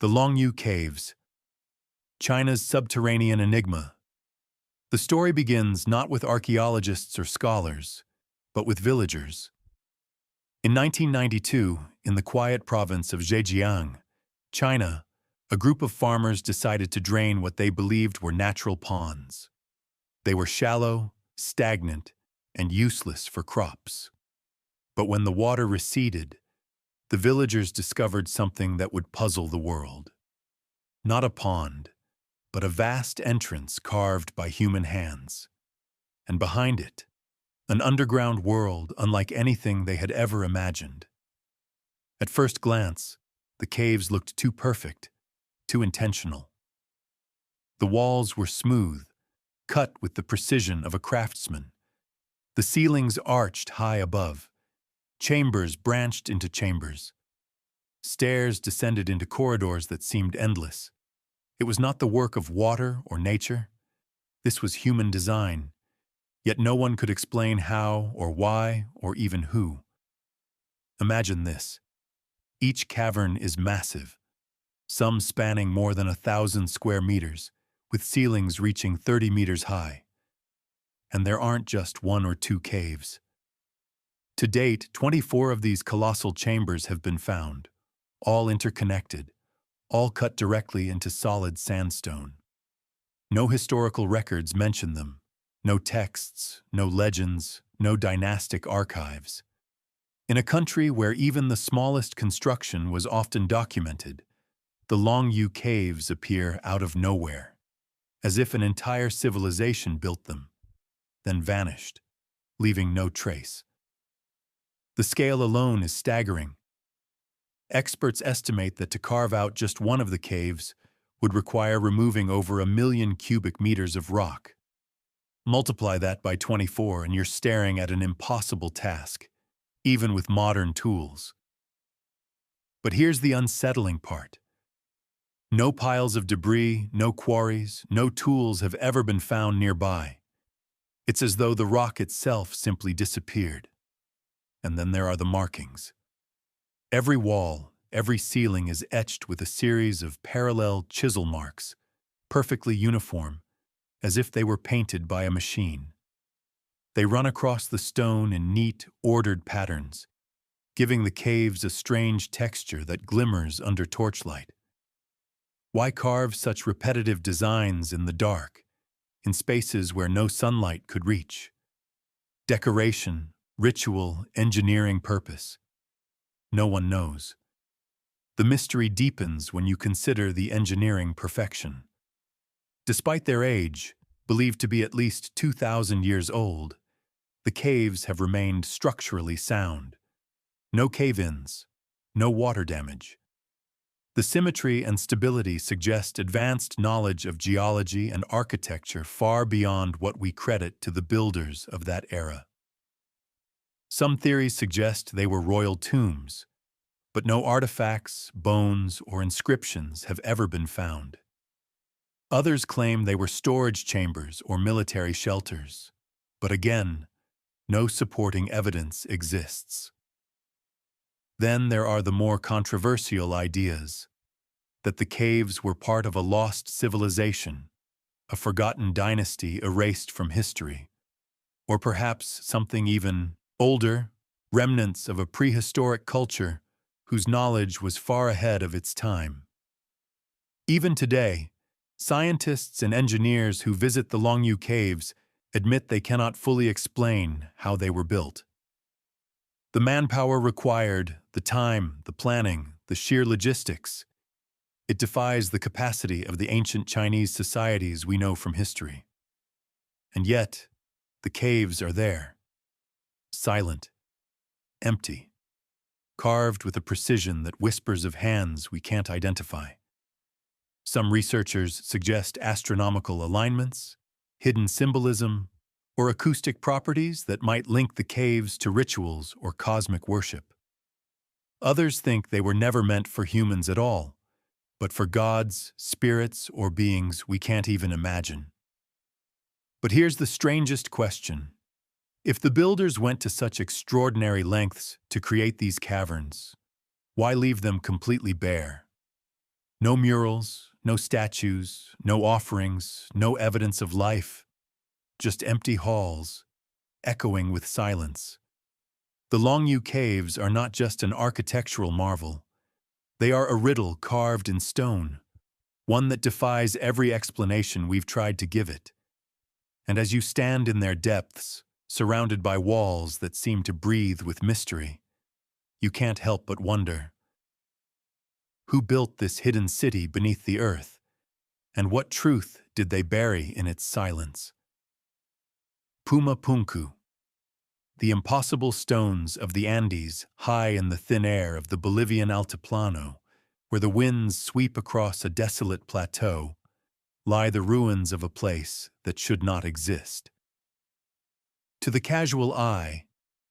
The Longyou Caves, China's subterranean enigma. The story begins not with archaeologists or scholars, but with villagers. In 1992, in the quiet province of Zhejiang, China, a group of farmers decided to drain what they believed were natural ponds. They were shallow, stagnant, and useless for crops. But when the water receded, the villagers discovered something that would puzzle the world. Not a pond, but a vast entrance carved by human hands. And behind it, an underground world unlike anything they had ever imagined. At first glance, the caves looked too perfect, too intentional. The walls were smooth, cut with the precision of a craftsman. The ceilings arched high above. Chambers branched into chambers. Stairs descended into corridors that seemed endless. It was not the work of water or nature. This was human design, yet no one could explain how or why or even who. Imagine this. Each cavern is massive, some spanning more than 1,000 square meters, with ceilings reaching 30 meters high. And there aren't just one or two caves. To date, 24 of these colossal chambers have been found, all interconnected, all cut directly into solid sandstone. No historical records mention them, no texts, no legends, no dynastic archives. In a country where even the smallest construction was often documented, the Longyou Caves appear out of nowhere, as if an entire civilization built them, then vanished, leaving no trace. The scale alone is staggering. Experts estimate that to carve out just one of the caves would require removing over 1 million cubic meters of rock. Multiply that by 24 and you're staring at an impossible task, even with modern tools. But here's the unsettling part. No piles of debris, no quarries, no tools have ever been found nearby. It's as though the rock itself simply disappeared. And then there are the markings. Every wall, every ceiling is etched with a series of parallel chisel marks, perfectly uniform, as if they were painted by a machine. They run across the stone in neat, ordered patterns, giving the caves a strange texture that glimmers under torchlight. Why carve such repetitive designs in the dark, in spaces where no sunlight could reach? Decoration, ritual, engineering purpose. No one knows. The mystery deepens when you consider the engineering perfection. Despite their age, believed to be at least 2,000 years old, the caves have remained structurally sound. No cave-ins, no water damage. The symmetry and stability suggest advanced knowledge of geology and architecture far beyond what we credit to the builders of that era. Some theories suggest they were royal tombs, but no artifacts, bones, or inscriptions have ever been found. Others claim they were storage chambers or military shelters, but again, no supporting evidence exists. Then there are the more controversial ideas, that the caves were part of a lost civilization, a forgotten dynasty erased from history, or perhaps something even older, remnants of a prehistoric culture whose knowledge was far ahead of its time. Even today, scientists and engineers who visit the Longyou Caves admit they cannot fully explain how they were built. The manpower required, the time, the planning, the sheer logistics, it defies the capacity of the ancient Chinese societies we know from history. And yet, the caves are there. Silent, empty, carved with a precision that whispers of hands we can't identify. Some researchers suggest astronomical alignments, hidden symbolism, or acoustic properties that might link the caves to rituals or cosmic worship. Others think they were never meant for humans at all, but for gods, spirits, or beings we can't even imagine. But here's the strangest question. If the builders went to such extraordinary lengths to create these caverns, why leave them completely bare? No murals, no statues, no offerings, no evidence of life, just empty halls, echoing with silence. The Longyou Caves are not just an architectural marvel. They are a riddle carved in stone, one that defies every explanation we've tried to give it. And as you stand in their depths, surrounded by walls that seem to breathe with mystery, you can't help but wonder, who built this hidden city beneath the earth, and what truth did they bury in its silence? Puma Punku, the impossible stones of the Andes high in the thin air of the Bolivian Altiplano, where the winds sweep across a desolate plateau, lie the ruins of a place that should not exist. To the casual eye,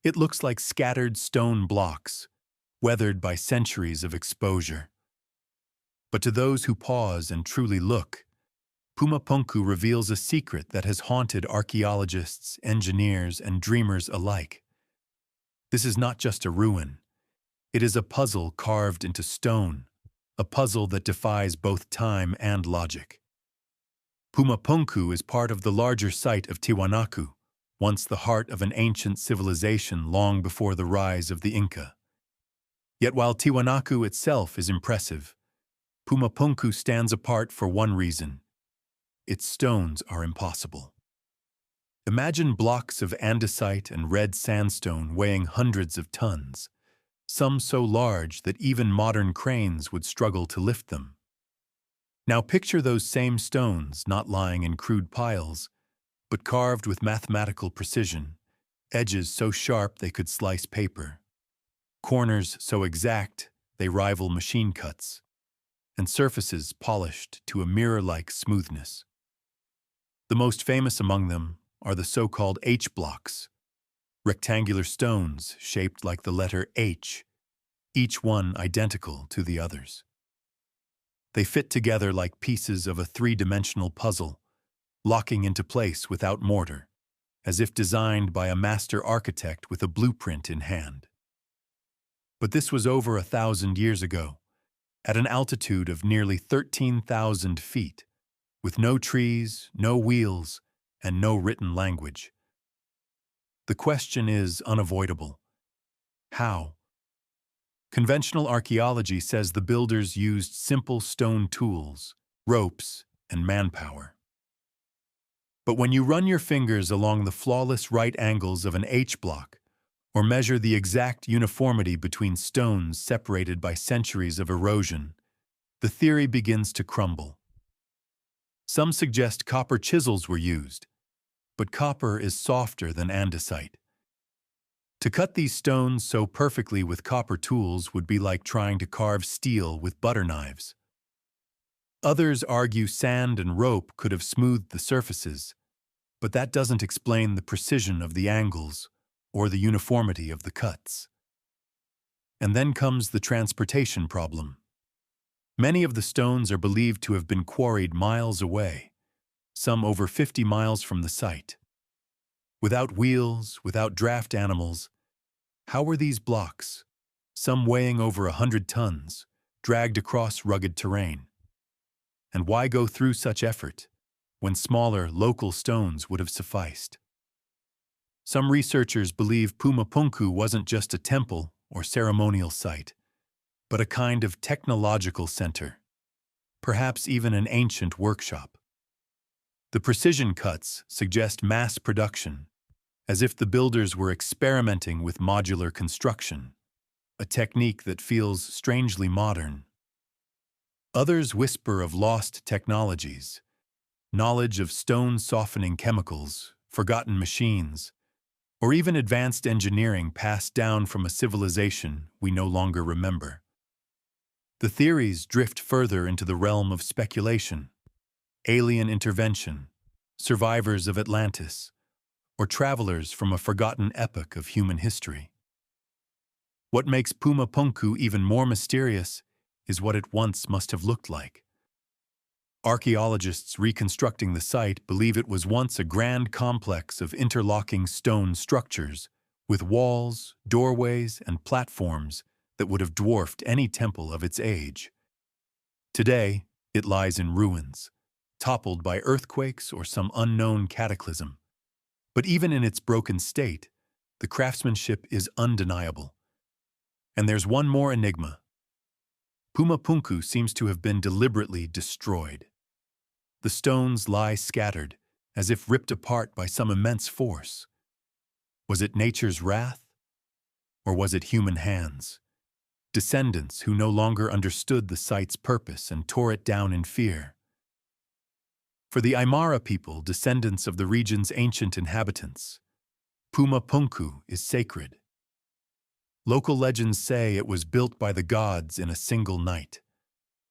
it looks like scattered stone blocks, weathered by centuries of exposure. But to those who pause and truly look, Puma Punku reveals a secret that has haunted archaeologists, engineers, and dreamers alike. This is not just a ruin. It is a puzzle carved into stone, a puzzle that defies both time and logic. Puma Punku is part of the larger site of Tiwanaku, once the heart of an ancient civilization long before the rise of the Inca. Yet while Tiwanaku itself is impressive, Puma Punku stands apart for one reason. Its stones are impossible. Imagine blocks of andesite and red sandstone weighing hundreds of tons, some so large that even modern cranes would struggle to lift them. Now picture those same stones not lying in crude piles, but carved with mathematical precision, edges so sharp they could slice paper, corners so exact they rival machine cuts, and surfaces polished to a mirror-like smoothness. The most famous among them are the so-called H blocks, rectangular stones shaped like the letter H, each one identical to the others. They fit together like pieces of a three-dimensional puzzle, locking into place without mortar, as if designed by a master architect with a blueprint in hand. But this was over 1,000 years ago, at an altitude of nearly 13,000 feet, with no trees, no wheels, and no written language. The question is unavoidable. How? Conventional archaeology says the builders used simple stone tools, ropes, and manpower. But when you run your fingers along the flawless right angles of an H block, or measure the exact uniformity between stones separated by centuries of erosion, the theory begins to crumble. Some suggest copper chisels were used, but copper is softer than andesite. To cut these stones so perfectly with copper tools would be like trying to carve steel with butter knives. Others argue sand and rope could have smoothed the surfaces, but that doesn't explain the precision of the angles or the uniformity of the cuts. And then comes the transportation problem. Many of the stones are believed to have been quarried miles away, some over 50 miles from the site. Without wheels, without draft animals, how were these blocks, some weighing over 100 tons, dragged across rugged terrain? And why go through such effort, when smaller, local stones would have sufficed? Some researchers believe Puma Punku wasn't just a temple or ceremonial site, but a kind of technological center, perhaps even an ancient workshop. The precision cuts suggest mass production, as if the builders were experimenting with modular construction, a technique that feels strangely modern. Others whisper of lost technologies, knowledge of stone-softening chemicals, forgotten machines, or even advanced engineering passed down from a civilization we no longer remember. The theories drift further into the realm of speculation: alien intervention, survivors of Atlantis, or travelers from a forgotten epoch of human history. What makes Puma Punku even more mysterious is what it once must have looked like. Archaeologists reconstructing the site believe it was once a grand complex of interlocking stone structures, with walls, doorways, and platforms that would have dwarfed any temple of its age. Today, it lies in ruins, toppled by earthquakes or some unknown cataclysm. But even in its broken state, the craftsmanship is undeniable. And there's one more enigma. Puma Punku seems to have been deliberately destroyed. The stones lie scattered, as if ripped apart by some immense force. Was it nature's wrath? Or was it human hands? Descendants who no longer understood the site's purpose and tore it down in fear. For the Aymara people, descendants of the region's ancient inhabitants, Puma Punku is sacred. Local legends say it was built by the gods in a single night.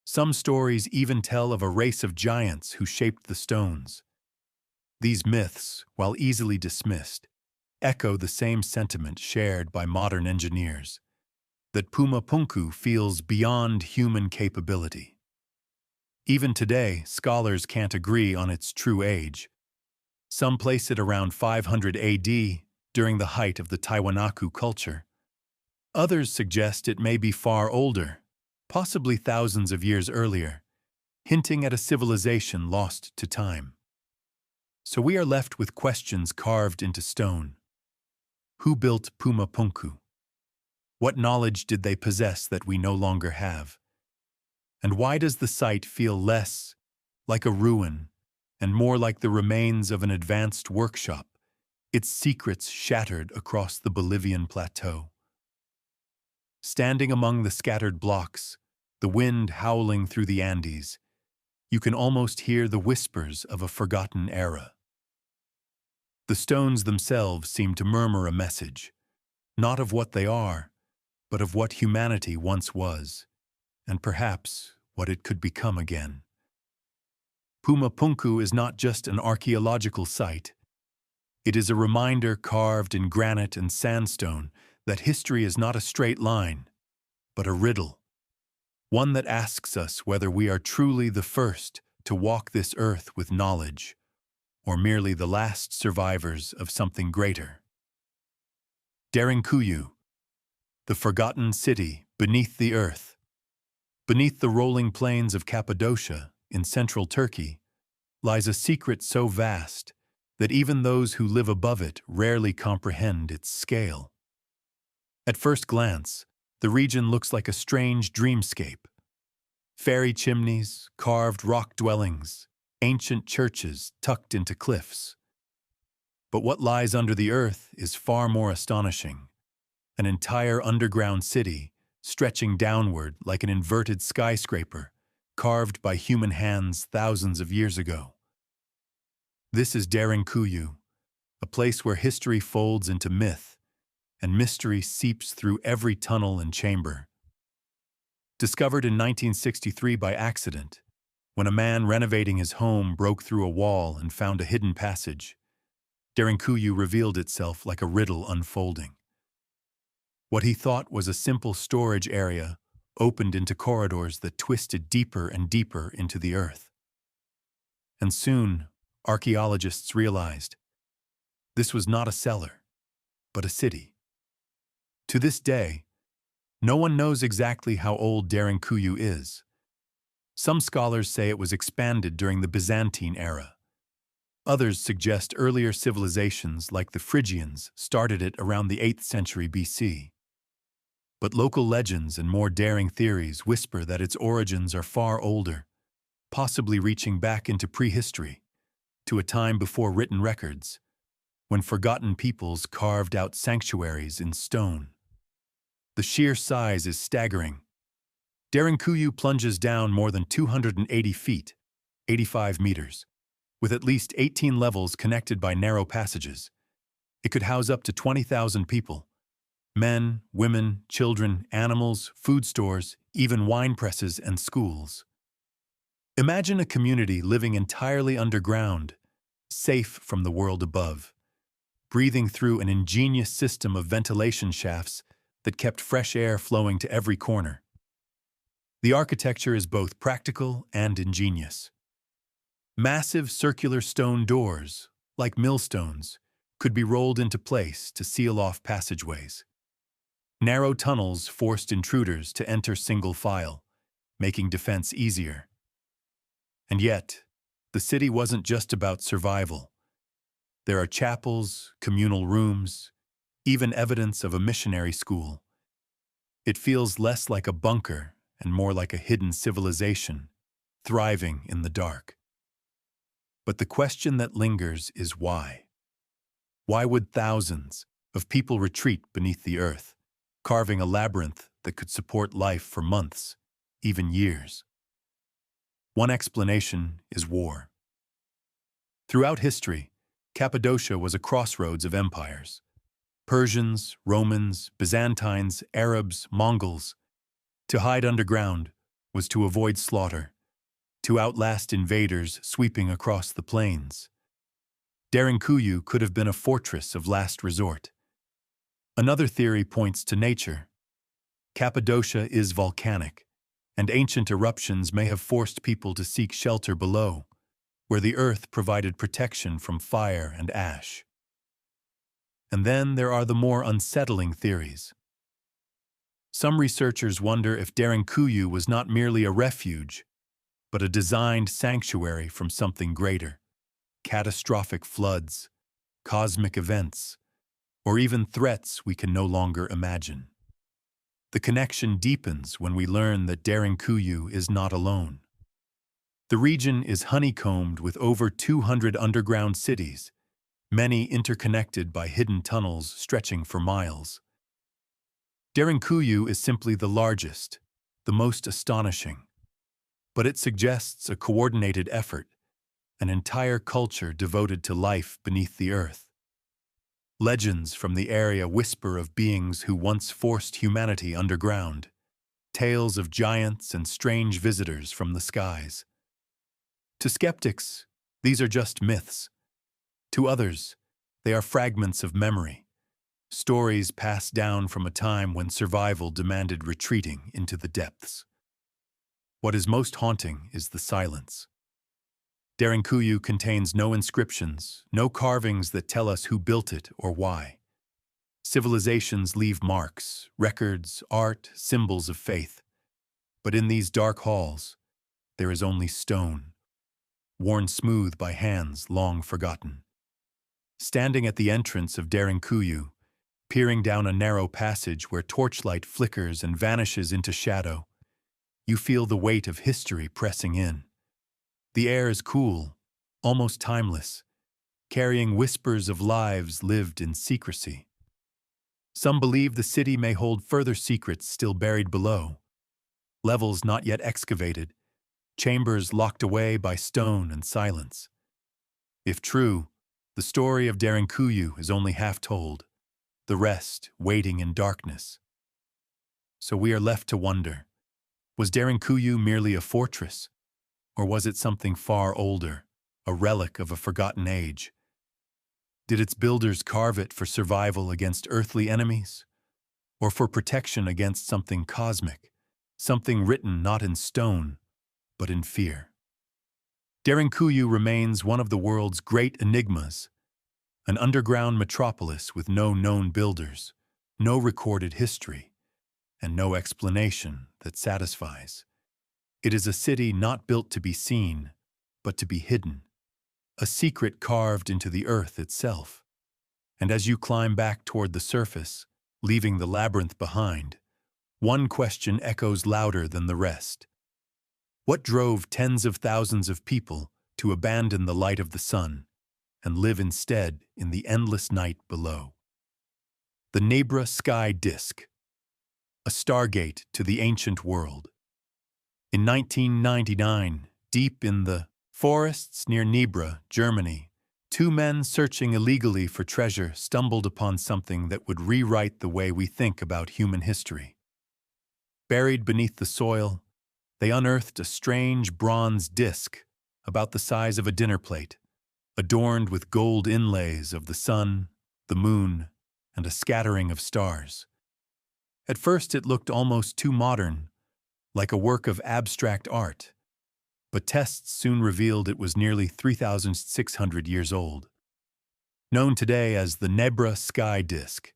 Some stories even tell of a race of giants who shaped the stones. These myths, while easily dismissed, echo the same sentiment shared by modern engineers, that Puma Punku feels beyond human capability. Even today, scholars can't agree on its true age. Some place it around 500 AD, during the height of the Tiwanaku culture. Others suggest it may be far older, possibly thousands of years earlier, hinting at a civilization lost to time. So we are left with questions carved into stone. Who built Puma Punku? What knowledge did they possess that we no longer have? And why does the site feel less like a ruin and more like the remains of an advanced workshop, its secrets shattered across the Bolivian plateau? Standing among the scattered blocks, the wind howling through the Andes, you can almost hear the whispers of a forgotten era. The stones themselves seem to murmur a message, not of what they are, but of what humanity once was, and perhaps what it could become again. Puma Punku is not just an archaeological site. It is a reminder carved in granite and sandstone that history is not a straight line, but a riddle. One that asks us whether we are truly the first to walk this earth with knowledge, or merely the last survivors of something greater. Derinkuyu, the forgotten city beneath the earth. Beneath the rolling plains of Cappadocia, in central Turkey, lies a secret so vast that even those who live above it rarely comprehend its scale. At first glance, the region looks like a strange dreamscape. Fairy chimneys, carved rock dwellings, ancient churches tucked into cliffs. But what lies under the earth is far more astonishing. An entire underground city, stretching downward like an inverted skyscraper, carved by human hands thousands of years ago. This is Derinkuyu, a place where history folds into myth, and mystery seeps through every tunnel and chamber. Discovered in 1963 by accident, when a man renovating his home broke through a wall and found a hidden passage, Derinkuyu revealed itself like a riddle unfolding. What he thought was a simple storage area opened into corridors that twisted deeper and deeper into the earth. And soon, archaeologists realized this was not a cellar, but a city. To this day, no one knows exactly how old Derinkuyu is. Some scholars say it was expanded during the Byzantine era. Others suggest earlier civilizations like the Phrygians started it around the 8th century BC. But local legends and more daring theories whisper that its origins are far older, possibly reaching back into prehistory, to a time before written records, when forgotten peoples carved out sanctuaries in stone. The sheer size is staggering. Derinkuyu plunges down more than 280 feet, 85 meters, with at least 18 levels connected by narrow passages. It could house up to 20,000 people. Men, women, children, animals, food stores, even wine presses and schools. Imagine a community living entirely underground, safe from the world above, breathing through an ingenious system of ventilation shafts that kept fresh air flowing to every corner. The architecture is both practical and ingenious. Massive circular stone doors, like millstones, could be rolled into place to seal off passageways. Narrow tunnels forced intruders to enter single file, making defense easier. And yet, the city wasn't just about survival. There are chapels, communal rooms, even evidence of a missionary school. It feels less like a bunker and more like a hidden civilization, thriving in the dark. But the question that lingers is why? Why would thousands of people retreat beneath the earth, carving a labyrinth that could support life for months, even years? One explanation is war. Throughout history, Cappadocia was a crossroads of empires. Persians, Romans, Byzantines, Arabs, Mongols. To hide underground was to avoid slaughter, to outlast invaders sweeping across the plains. Derinkuyu could have been a fortress of last resort. Another theory points to nature. Cappadocia is volcanic, and ancient eruptions may have forced people to seek shelter below, where the earth provided protection from fire and ash. And then there are the more unsettling theories. Some researchers wonder if Derinkuyu was not merely a refuge, but a designed sanctuary from something greater: catastrophic floods, cosmic events, or even threats we can no longer imagine. The connection deepens when we learn that Derinkuyu is not alone. The region is honeycombed with over 200 underground cities, many interconnected by hidden tunnels stretching for miles. Derinkuyu is simply the largest, the most astonishing, but it suggests a coordinated effort, an entire culture devoted to life beneath the earth. Legends from the area whisper of beings who once forced humanity underground, tales of giants and strange visitors from the skies. To skeptics, these are just myths. To others, they are fragments of memory, stories passed down from a time when survival demanded retreating into the depths. What is most haunting is the silence. Derinkuyu contains no inscriptions, no carvings that tell us who built it or why. Civilizations leave marks, records, art, symbols of faith. But in these dark halls, there is only stone, worn smooth by hands long forgotten. Standing at the entrance of Derinkuyu, peering down a narrow passage where torchlight flickers and vanishes into shadow, you feel the weight of history pressing in. The air is cool, almost timeless, carrying whispers of lives lived in secrecy. Some believe the city may hold further secrets still buried below, levels not yet excavated, chambers locked away by stone and silence. If true, the story of Derinkuyu is only half told, the rest waiting in darkness. So we are left to wonder, was Derinkuyu merely a fortress? Or was it something far older, a relic of a forgotten age? Did its builders carve it for survival against earthly enemies? Or for protection against something cosmic, something written not in stone, but in fear? Derinkuyu remains one of the world's great enigmas, an underground metropolis with no known builders, no recorded history, and no explanation that satisfies. It is a city not built to be seen, but to be hidden, a secret carved into the earth itself. And as you climb back toward the surface, leaving the labyrinth behind, one question echoes louder than the rest. What drove tens of thousands of people to abandon the light of the sun and live instead in the endless night below? The Nexora sky disk, a stargate to the ancient world. In 1999, deep in the forests near Nexora, Germany, two men searching illegally for treasure stumbled upon something that would rewrite the way we think about human history. Buried beneath the soil, they unearthed a strange bronze disc about the size of a dinner plate, adorned with gold inlays of the sun, the moon, and a scattering of stars. At first it looked almost too modern, like a work of abstract art, but tests soon revealed it was nearly 3,600 years old. Known today as the Nexora sky disk,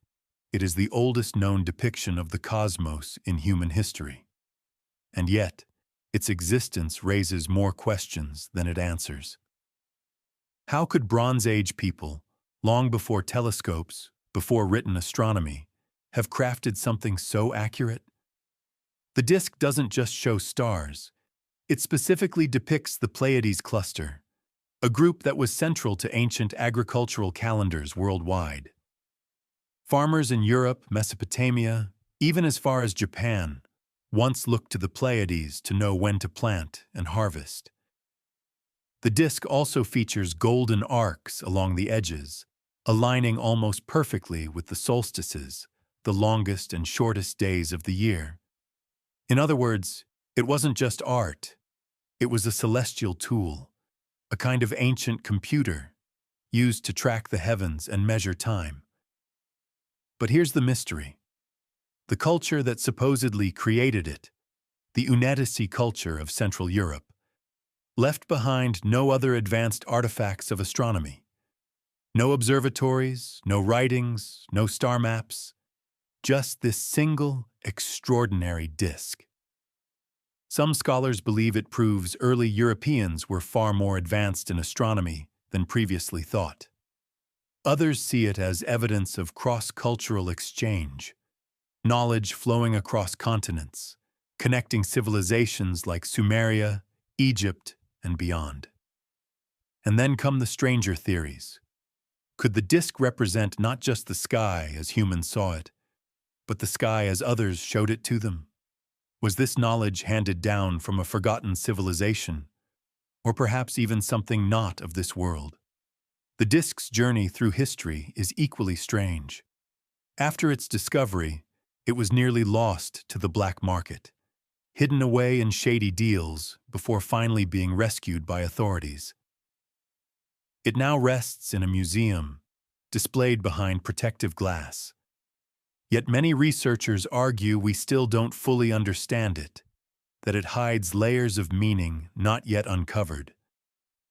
it is the oldest known depiction of the cosmos in human history. And yet, its existence raises more questions than it answers. How could Bronze Age people, long before telescopes, before written astronomy, have crafted something so accurate? The disk doesn't just show stars. It specifically depicts the Pleiades cluster, a group that was central to ancient agricultural calendars worldwide. Farmers in Europe, Mesopotamia, even as far as Japan, once looked to the Pleiades to know when to plant and harvest. The disk also features golden arcs along the edges, aligning almost perfectly with the solstices, the longest and shortest days of the year. In other words, it wasn't just art. It was a celestial tool, a kind of ancient computer, used to track the heavens and measure time. But here's the mystery. The culture that supposedly created it, the Unetici culture of Central Europe, left behind no other advanced artifacts of astronomy. No observatories, no writings, no star maps, just this single, extraordinary disk. Some scholars believe it proves early Europeans were far more advanced in astronomy than previously thought. Others see it as evidence of cross-cultural exchange, knowledge flowing across continents, connecting civilizations like Sumeria, Egypt, and beyond. And then come the stranger theories. Could the disk represent not just the sky as humans saw it, but the sky as others showed it to them? Was this knowledge handed down from a forgotten civilization, or perhaps even something not of this world? The disk's journey through history is equally strange. After its discovery, it was nearly lost to the black market, hidden away in shady deals before finally being rescued by authorities. It now rests in a museum, displayed behind protective glass. Yet many researchers argue we still don't fully understand it, that it hides layers of meaning not yet uncovered.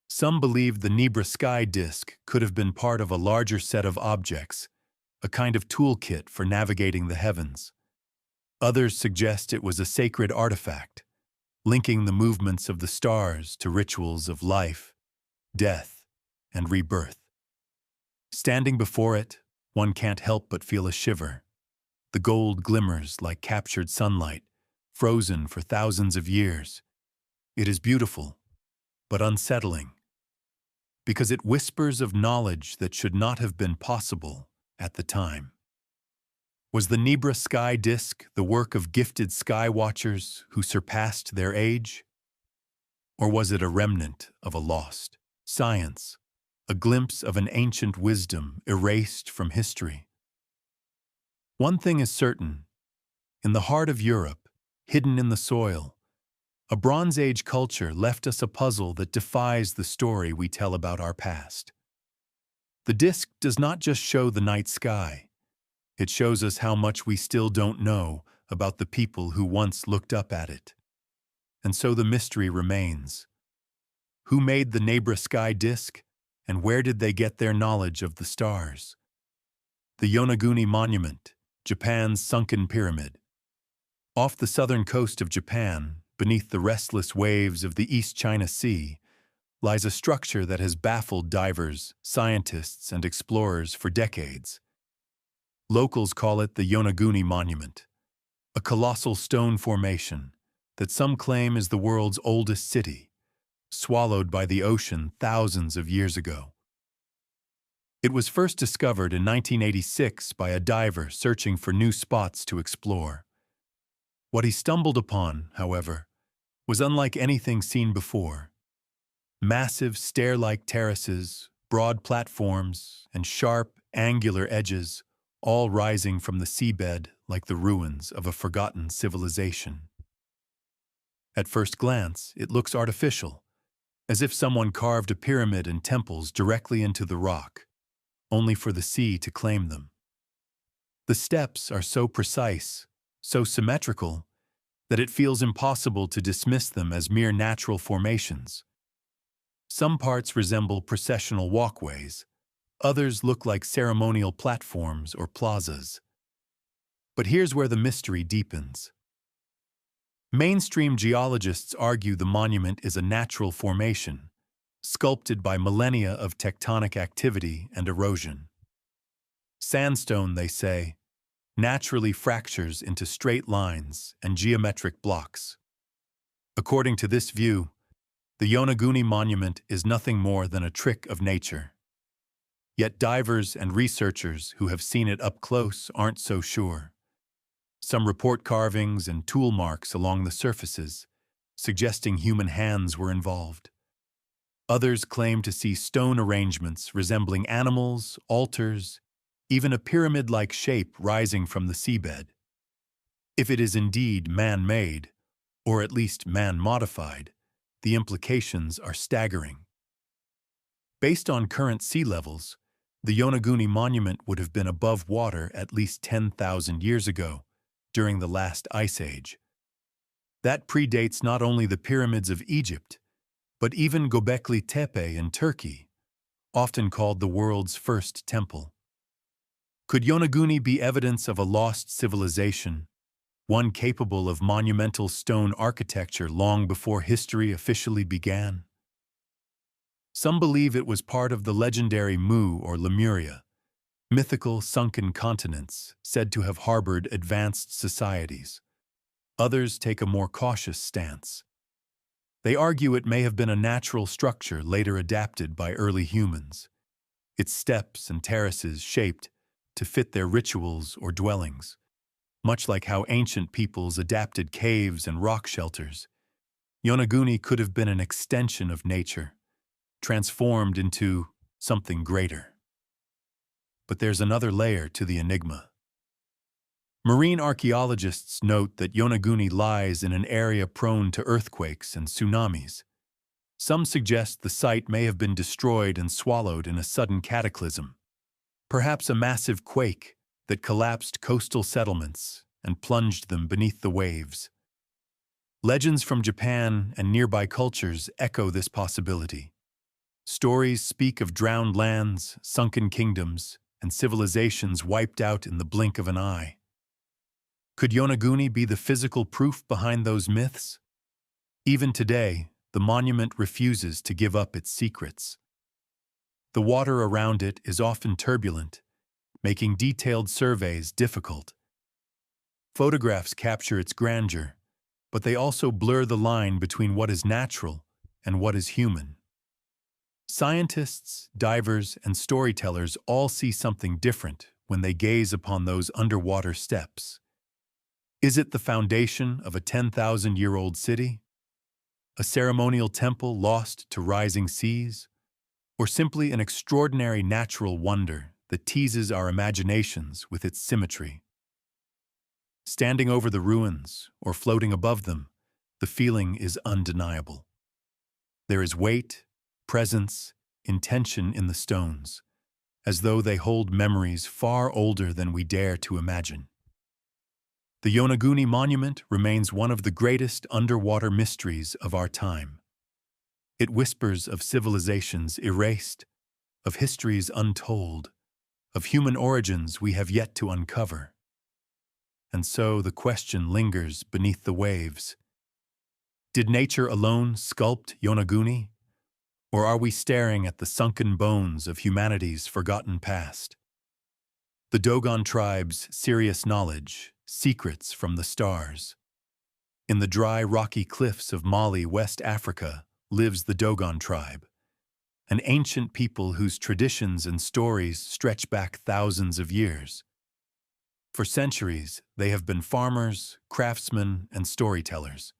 Some believe the Nebra sky disk could have been part of a larger set of objects, a kind of toolkit for navigating the heavens. Others suggest it was a sacred artifact, linking the movements of the stars to rituals of life, death, and rebirth. Standing before it, one can't help but feel a shiver. The gold glimmers like captured sunlight, frozen for thousands of years. It is beautiful, but unsettling, because it whispers of knowledge that should not have been possible at the time. Was the Nebra sky disk the work of gifted sky watchers who surpassed their age? Or was it a remnant of a lost science, a glimpse of an ancient wisdom erased from history? One thing is certain. In the heart of Europe, hidden in the soil, a Bronze Age culture left us a puzzle that defies the story we tell about our past. The disk does not just show the night sky. It shows us how much we still don't know about the people who once looked up at it. And so the mystery remains. Who made the Nebra sky disk, and where did they get their knowledge of the stars? The Yonaguni Monument, Japan's sunken pyramid. Off the southern coast of Japan, beneath the restless waves of the East China Sea, lies a structure that has baffled divers, scientists, and explorers for decades. Locals call it the Yonaguni Monument, a colossal stone formation that some claim is the world's oldest city, swallowed by the ocean thousands of years ago. It was first discovered in 1986 by a diver searching for new spots to explore. What he stumbled upon, however, was unlike anything seen before. Massive stair-like terraces, broad platforms, and sharp, angular edges, all rising from the seabed like the ruins of a forgotten civilization. At first glance, it looks artificial, as if someone carved a pyramid and temples directly into the rock, only for the sea to claim them. The steps are so precise, so symmetrical, that it feels impossible to dismiss them as mere natural formations. Some parts resemble processional walkways, others look like ceremonial platforms or plazas. But here's where the mystery deepens. Mainstream geologists argue the monument is a natural formation, sculpted by millennia of tectonic activity and erosion. Sandstone, they say, naturally fractures into straight lines and geometric blocks. According to this view, the Yonaguni monument is nothing more than a trick of nature. Yet divers and researchers who have seen it up close aren't so sure. Some report carvings and tool marks along the surfaces, suggesting human hands were involved. Others claim to see stone arrangements resembling animals, altars, even a pyramid-like shape rising from the seabed. If it is indeed man-made, or at least man-modified, the implications are staggering. Based on current sea levels, the Yonaguni monument would have been above water at least 10,000 years ago, during the last ice age. That predates not only the pyramids of Egypt, but even Göbekli Tepe in Turkey, often called the world's first temple. Could Yonaguni be evidence of a lost civilization, one capable of monumental stone architecture long before history officially began? Some believe it was part of the legendary Mu or Lemuria, mythical sunken continents said to have harbored advanced societies. Others take a more cautious stance. They argue it may have been a natural structure later adapted by early humans, its steps and terraces shaped to fit their rituals or dwellings. Much like how ancient peoples adapted caves and rock shelters, Yonaguni could have been an extension of nature, transformed into something greater. But there's another layer to the enigma. Marine archaeologists note that Yonaguni lies in an area prone to earthquakes and tsunamis. Some suggest the site may have been destroyed and swallowed in a sudden cataclysm, perhaps a massive quake that collapsed coastal settlements and plunged them beneath the waves. Legends from Japan and nearby cultures echo this possibility. Stories speak of drowned lands, sunken kingdoms, and civilizations wiped out in the blink of an eye. Could Yonaguni be the physical proof behind those myths? Even today, the monument refuses to give up its secrets. The water around it is often turbulent, making detailed surveys difficult. Photographs capture its grandeur, but they also blur the line between what is natural and what is human. Scientists, divers, and storytellers all see something different when they gaze upon those underwater steps. Is it the foundation of a 10,000-year-old city? A ceremonial temple lost to rising seas? Or simply an extraordinary natural wonder that teases our imaginations with its symmetry? Standing over the ruins or floating above them, the feeling is undeniable. There is weight, presence, intention in the stones, as though they hold memories far older than we dare to imagine. The Yonaguni monument remains one of the greatest underwater mysteries of our time. It whispers of civilizations erased, of histories untold, of human origins we have yet to uncover. And so the question lingers beneath the waves. Did nature alone sculpt Yonaguni? Or are we staring at the sunken bones of humanity's forgotten past? The Dogon tribe's serious knowledge, secrets from the stars. In the dry, rocky cliffs of Mali, West Africa, lives the Dogon tribe, an ancient people whose traditions and stories stretch back thousands of years. For centuries, they have been farmers, craftsmen, and storytellers.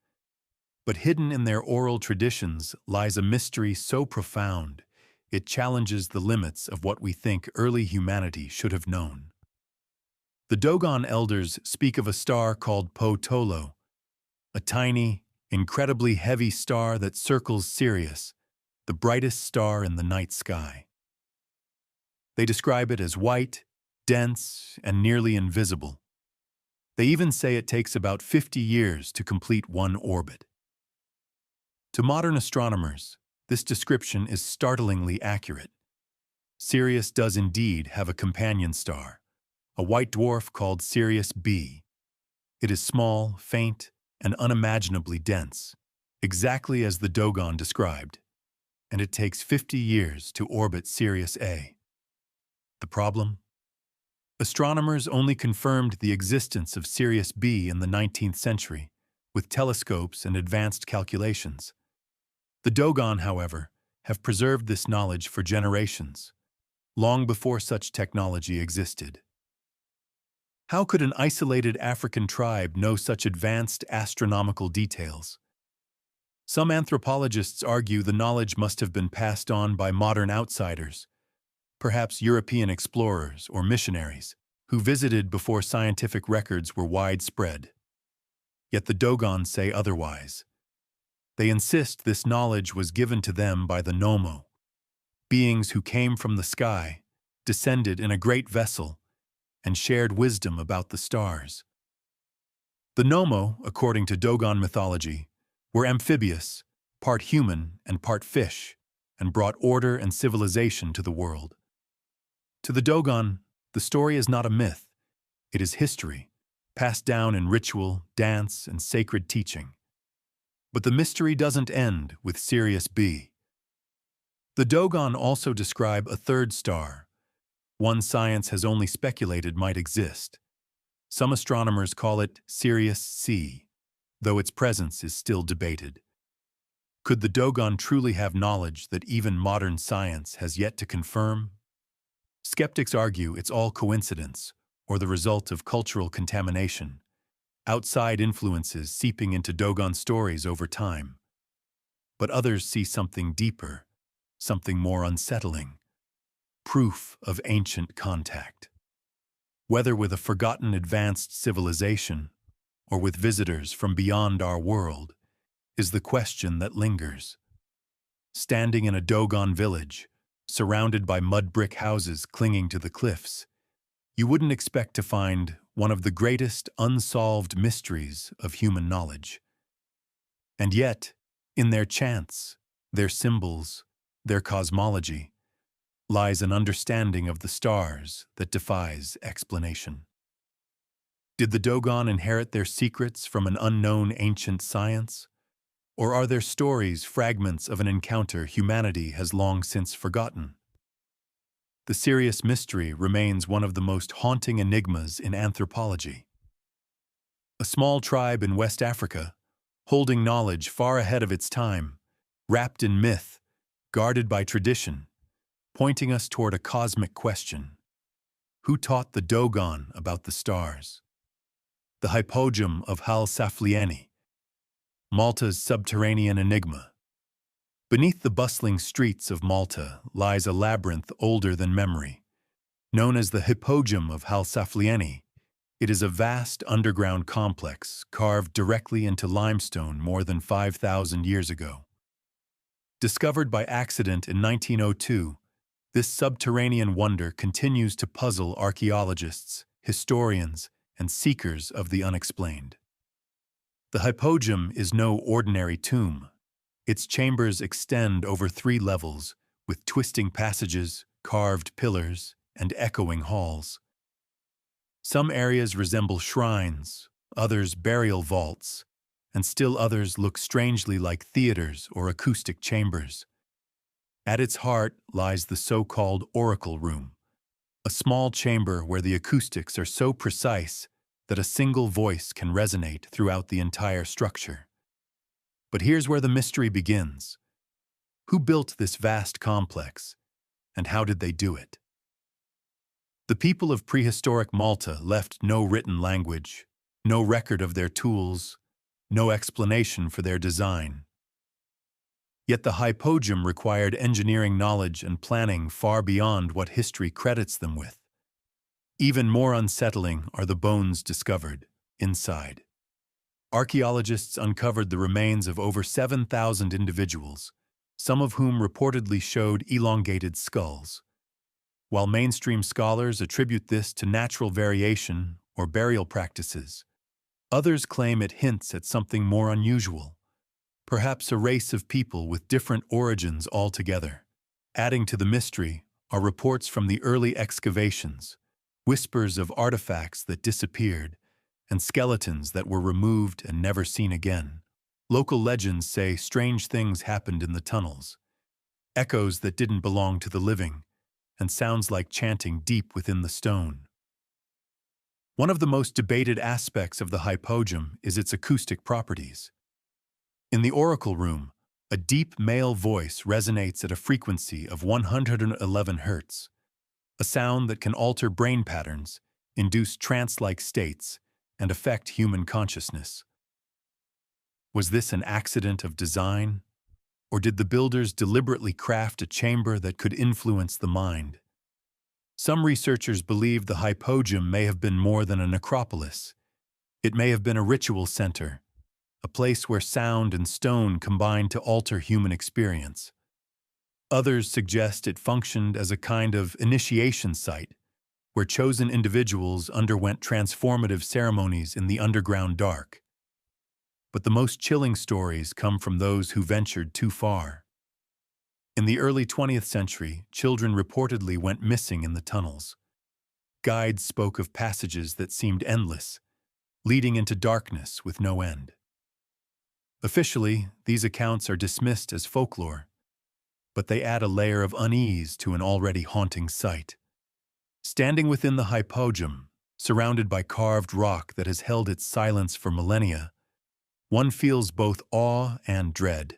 But hidden in their oral traditions lies a mystery so profound, it challenges the limits of what we think early humanity should have known. The Dogon elders speak of a star called Po Tolo, a tiny, incredibly heavy star that circles Sirius, the brightest star in the night sky. They describe it as white, dense, and nearly invisible. They even say it takes about 50 years to complete one orbit. To modern astronomers, this description is startlingly accurate. Sirius does indeed have a companion star, a white dwarf called Sirius B. It is small, faint, and unimaginably dense, exactly as the Dogon described, and it takes 50 years to orbit Sirius A. The problem? Astronomers only confirmed the existence of Sirius B in the 19th century, with telescopes and advanced calculations. The Dogon, however, have preserved this knowledge for generations, long before such technology existed. How could an isolated African tribe know such advanced astronomical details? Some anthropologists argue the knowledge must have been passed on by modern outsiders, perhaps European explorers or missionaries, who visited before scientific records were widespread. Yet the Dogon say otherwise. They insist this knowledge was given to them by the Nomo, beings who came from the sky, descended in a great vessel, and shared wisdom about the stars. The Nomo, according to Dogon mythology, were amphibious, part human and part fish, and brought order and civilization to the world. To the Dogon, the story is not a myth, it is history, passed down in ritual, dance, and sacred teaching. But the mystery doesn't end with Sirius B. The Dogon also describe a third star, one science has only speculated might exist. Some astronomers call it Sirius C, though its presence is still debated. Could the Dogon truly have knowledge that even modern science has yet to confirm? Skeptics argue it's all coincidence or the result of cultural contamination, outside influences seeping into Dogon stories over time. But others see something deeper, something more unsettling. Proof of ancient contact. Whether with a forgotten advanced civilization or with visitors from beyond our world, is the question that lingers. Standing in a Dogon village, surrounded by mud brick houses clinging to the cliffs, you wouldn't expect to find one of the greatest unsolved mysteries of human knowledge. And yet, in their chants, their symbols, their cosmology, lies an understanding of the stars that defies explanation. Did the Dogon inherit their secrets from an unknown ancient science? Or are their stories fragments of an encounter humanity has long since forgotten? The Sirius mystery remains one of the most haunting enigmas in anthropology. A small tribe in West Africa, holding knowledge far ahead of its time, wrapped in myth, guarded by tradition, pointing us toward a cosmic question. Who taught the Dogon about the stars? The hypogeum of Hal Saflieni, Malta's subterranean enigma. Beneath the bustling streets of Malta lies a labyrinth older than memory. Known as the hypogeum of Hal Saflieni, it is a vast underground complex carved directly into limestone more than 5,000 years ago. Discovered by accident in 1902, this subterranean wonder continues to puzzle archaeologists, historians, and seekers of the unexplained. The hypogeum is no ordinary tomb. Its chambers extend over 3 levels, with twisting passages, carved pillars, and echoing halls. Some areas resemble shrines, others burial vaults, and still others look strangely like theaters or acoustic chambers. At its heart lies the so-called oracle room, a small chamber where the acoustics are so precise that a single voice can resonate throughout the entire structure. But here's where the mystery begins. Who built this vast complex, and how did they do it? The people of prehistoric Malta left no written language, no record of their tools, no explanation for their design. Yet the hypogeum required engineering knowledge and planning far beyond what history credits them with. Even more unsettling are the bones discovered inside. Archaeologists uncovered the remains of over 7,000 individuals, some of whom reportedly showed elongated skulls. While mainstream scholars attribute this to natural variation or burial practices, others claim it hints at something more unusual, perhaps a race of people with different origins altogether. Adding to the mystery are reports from the early excavations, whispers of artifacts that disappeared, and skeletons that were removed and never seen again. Local legends say strange things happened in the tunnels, echoes that didn't belong to the living, and sounds like chanting deep within the stone. One of the most debated aspects of the hypogeum is its acoustic properties. In the oracle room, a deep male voice resonates at a frequency of 111 Hz, a sound that can alter brain patterns, induce trance-like states, and affect human consciousness. Was this an accident of design, or did the builders deliberately craft a chamber that could influence the mind? Some researchers believe the hypogeum may have been more than a necropolis. It may have been a ritual center, a place where sound and stone combined to alter human experience. Others suggest it functioned as a kind of initiation site, where chosen individuals underwent transformative ceremonies in the underground dark. But the most chilling stories come from those who ventured too far. In the early 20th century, children reportedly went missing in the tunnels. Guides spoke of passages that seemed endless, leading into darkness with no end. Officially, these accounts are dismissed as folklore, but they add a layer of unease to an already haunting site. Standing within the hypogeum, surrounded by carved rock that has held its silence for millennia, one feels both awe and dread.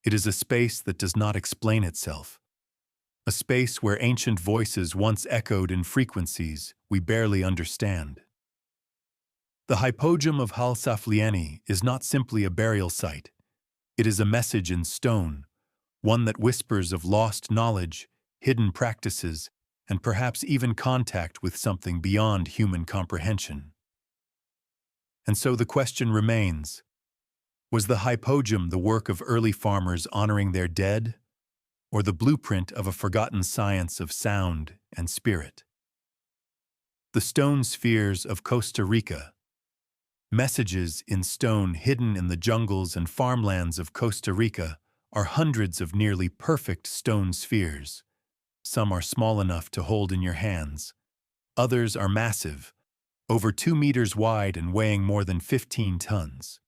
It is a space that does not explain itself, a space where ancient voices once echoed in frequencies we barely understand. The hypogeum of Halsaflieni is not simply a burial site. It is a message in stone, one that whispers of lost knowledge, hidden practices, and perhaps even contact with something beyond human comprehension. And so the question remains, was the hypogeum the work of early farmers honoring their dead, or the blueprint of a forgotten science of sound and spirit? The stone spheres of Costa Rica. Messages in stone hidden in the jungles and farmlands of Costa Rica are hundreds of nearly perfect stone spheres. Some are small enough to hold in your hands. Others are massive, over 2 meters wide and weighing more than 15 tons.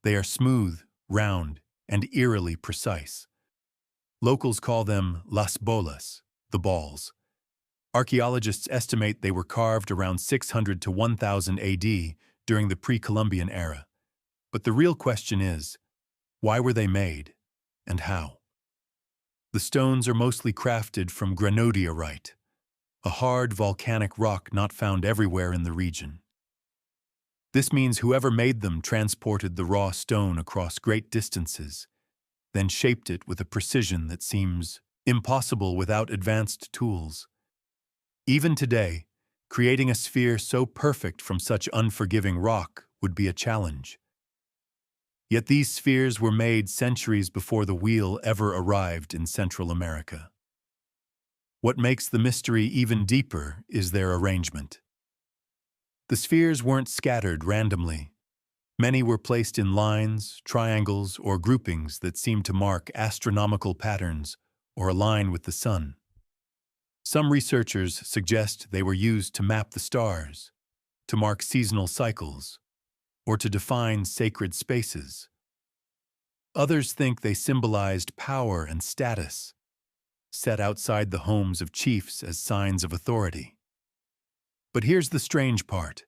They are smooth, round, and eerily precise. Locals call them las bolas, the balls. Archaeologists estimate they were carved around 600 to 1000 AD during the pre-Columbian era. But the real question is, why were they made, and how? The stones are mostly crafted from granodiorite, a hard volcanic rock not found everywhere in the region. This means whoever made them transported the raw stone across great distances, then shaped it with a precision that seems impossible without advanced tools. Even today, creating a sphere so perfect from such unforgiving rock would be a challenge. Yet these spheres were made centuries before the wheel ever arrived in Central America. What makes the mystery even deeper is their arrangement. The spheres weren't scattered randomly. Many were placed in lines, triangles, or groupings that seemed to mark astronomical patterns or align with the sun. Some researchers suggest they were used to map the stars, to mark seasonal cycles, or to define sacred spaces. Others think they symbolized power and status, set outside the homes of chiefs as signs of authority. But here's the strange part.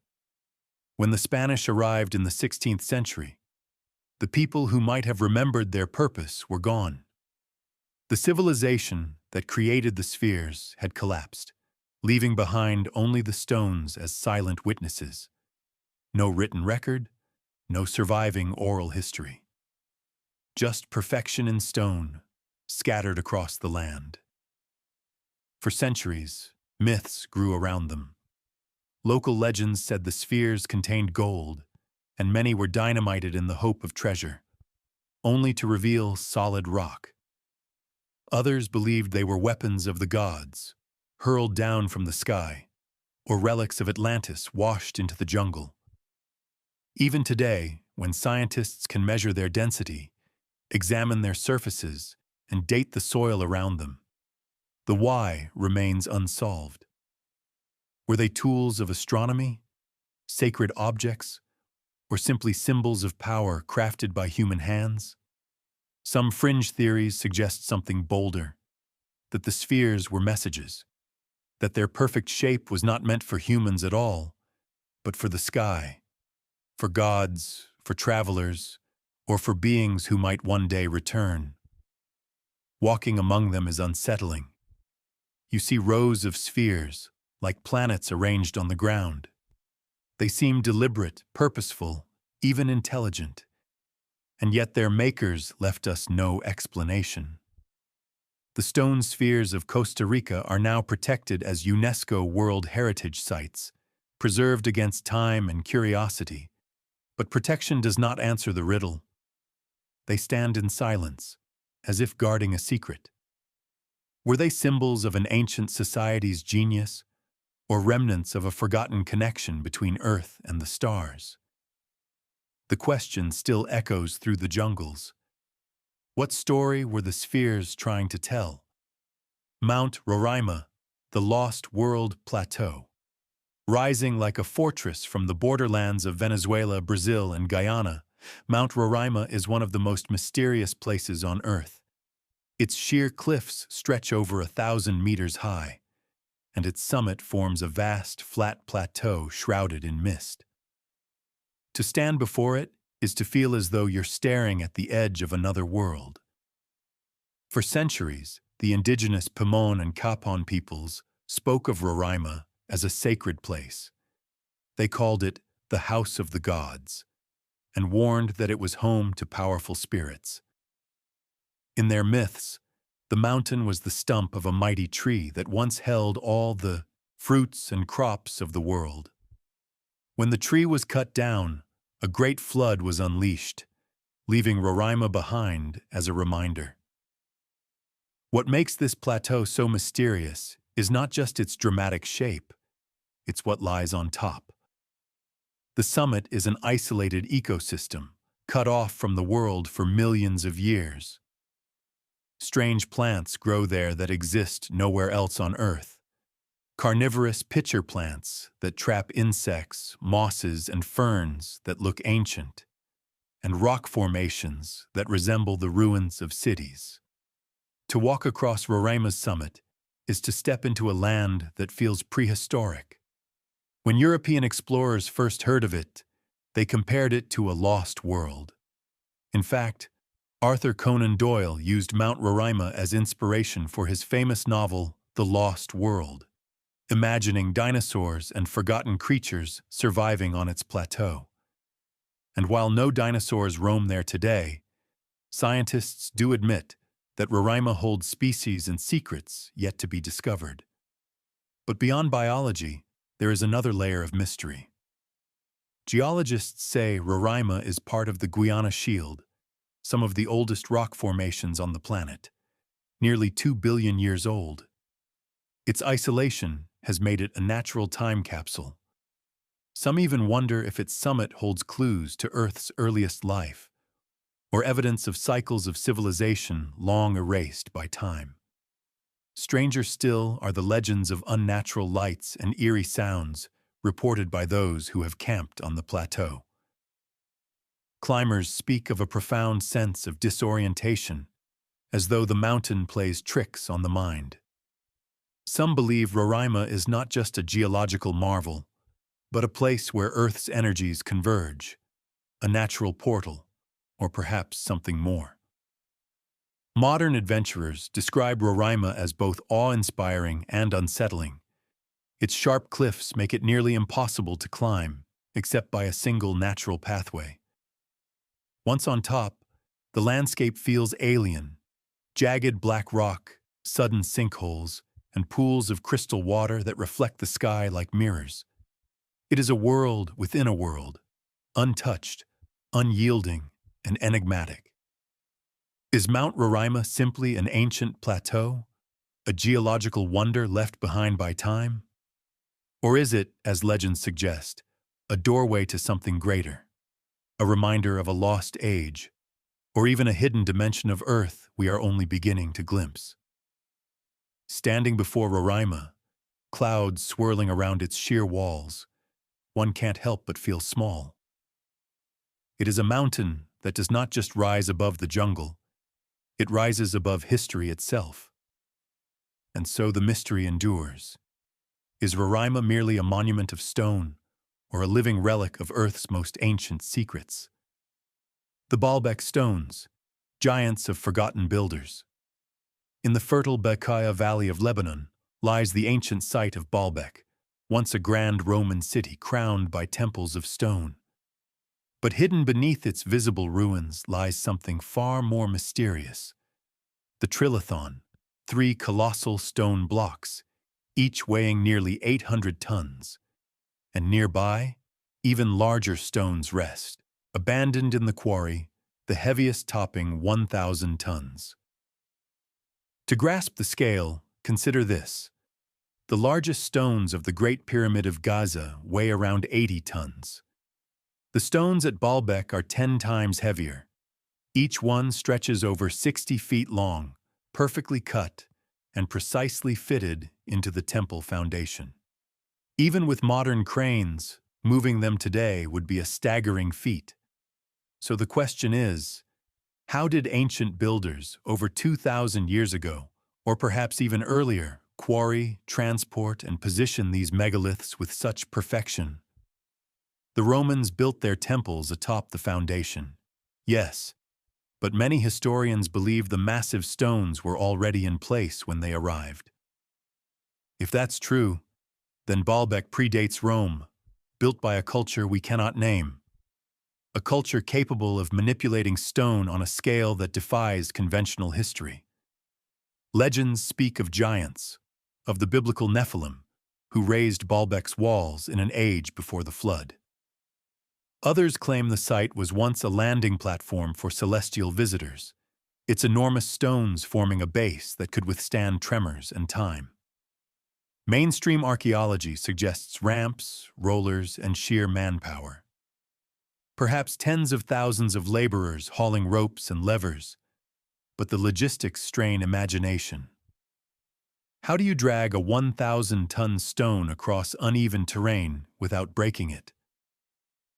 When the Spanish arrived in the 16th century, the people who might have remembered their purpose were gone. The civilization that created the spheres had collapsed, leaving behind only the stones as silent witnesses. No written record, no surviving oral history. Just perfection in stone, scattered across the land. For centuries, myths grew around them. Local legends said the spheres contained gold, and many were dynamited in the hope of treasure, only to reveal solid rock. Others believed they were weapons of the gods, hurled down from the sky, or relics of Atlantis washed into the jungle. Even today, when scientists can measure their density, examine their surfaces, and date the soil around them, the why remains unsolved. Were they tools of astronomy, sacred objects, or simply symbols of power crafted by human hands? Some fringe theories suggest something bolder, that the spheres were messages, that their perfect shape was not meant for humans at all, but for the sky, for gods, for travelers, or for beings who might one day return. Walking among them is unsettling. You see rows of spheres, like planets arranged on the ground. They seem deliberate, purposeful, even intelligent, and yet their makers left us no explanation. The stone spheres of Costa Rica are now protected as UNESCO World Heritage Sites, preserved against time and curiosity. But protection does not answer the riddle. They stand in silence, as if guarding a secret. Were they symbols of an ancient society's genius, or remnants of a forgotten connection between Earth and the stars? The question still echoes through the jungles. What story were the spheres trying to tell? Mount Roraima, the lost world plateau. Rising like a fortress from the borderlands of Venezuela, Brazil, and Guyana, Mount Roraima is one of the most mysterious places on Earth. Its sheer cliffs stretch over 1,000 meters high, and its summit forms a vast, flat plateau shrouded in mist. To stand before it is to feel as though you're staring at the edge of another world. For centuries, the indigenous Pamon and Kapon peoples spoke of Roraima as a sacred place. They called it the House of the Gods, and warned that it was home to powerful spirits. In their myths, the mountain was the stump of a mighty tree that once held all the fruits and crops of the world. When the tree was cut down, a great flood was unleashed, leaving Roraima behind as a reminder. What makes this plateau so mysterious is not just its dramatic shape, it's what lies on top. The summit is an isolated ecosystem, cut off from the world for millions of years. Strange plants grow there that exist nowhere else on Earth. Carnivorous pitcher plants that trap insects, mosses, and ferns that look ancient, and rock formations that resemble the ruins of cities. To walk across Roraima's summit is to step into a land that feels prehistoric. When European explorers first heard of it, they compared it to a lost world. In fact, Arthur Conan Doyle used Mount Roraima as inspiration for his famous novel, The Lost World, imagining dinosaurs and forgotten creatures surviving on its plateau. And while no dinosaurs roam there today, scientists do admit that Roraima holds species and secrets yet to be discovered. But beyond biology, there is another layer of mystery. Geologists say Roraima is part of the Guiana Shield, some of the oldest rock formations on the planet, nearly 2 billion years old. Its isolation has made it a natural time capsule. Some even wonder if its summit holds clues to Earth's earliest life, or evidence of cycles of civilization long erased by time. Stranger still are the legends of unnatural lights and eerie sounds reported by those who have camped on the plateau. Climbers speak of a profound sense of disorientation, as though the mountain plays tricks on the mind. Some believe Roraima is not just a geological marvel, but a place where Earth's energies converge, a natural portal, or perhaps something more. Modern adventurers describe Roraima as both awe-inspiring and unsettling. Its sharp cliffs make it nearly impossible to climb, except by a single natural pathway. Once on top, the landscape feels alien. Jagged black rock, sudden sinkholes, and pools of crystal water that reflect the sky like mirrors. It is a world within a world, untouched, unyielding, and enigmatic. Is Mount Roraima simply an ancient plateau, a geological wonder left behind by time? Or is it, as legends suggest, a doorway to something greater, a reminder of a lost age, or even a hidden dimension of Earth we are only beginning to glimpse? Standing before Roraima, clouds swirling around its sheer walls, one can't help but feel small. It is a mountain that does not just rise above the jungle, it rises above history itself. And so the mystery endures. Is Roraima merely a monument of stone, or a living relic of Earth's most ancient secrets? The Baalbek Stones, giants of forgotten builders. In the fertile Bekaa Valley of Lebanon lies the ancient site of Baalbek, once a grand Roman city crowned by temples of stone. But hidden beneath its visible ruins lies something far more mysterious. The Trilithon, 3 colossal stone blocks, each weighing nearly 800 tons. And nearby, even larger stones rest, abandoned in the quarry, the heaviest topping 1,000 tons. To grasp the scale, consider this. The largest stones of the Great Pyramid of Giza weigh around 80 tons. The stones at Baalbek are 10 times heavier. Each one stretches over 60 feet long, perfectly cut, and precisely fitted into the temple foundation. Even with modern cranes, moving them today would be a staggering feat. So the question is, how did ancient builders over 2,000 years ago, or perhaps even earlier, quarry, transport, and position these megaliths with such perfection? The Romans built their temples atop the foundation. Yes, but many historians believe the massive stones were already in place when they arrived. If that's true, then Baalbek predates Rome, built by a culture we cannot name. A culture capable of manipulating stone on a scale that defies conventional history. Legends speak of giants, of the biblical Nephilim, who raised Baalbek's walls in an age before the flood. Others claim the site was once a landing platform for celestial visitors, its enormous stones forming a base that could withstand tremors and time. Mainstream archaeology suggests ramps, rollers, and sheer manpower. Perhaps tens of thousands of laborers hauling ropes and levers, but the logistics strain imagination. How do you drag a 1,000-ton stone across uneven terrain without breaking it?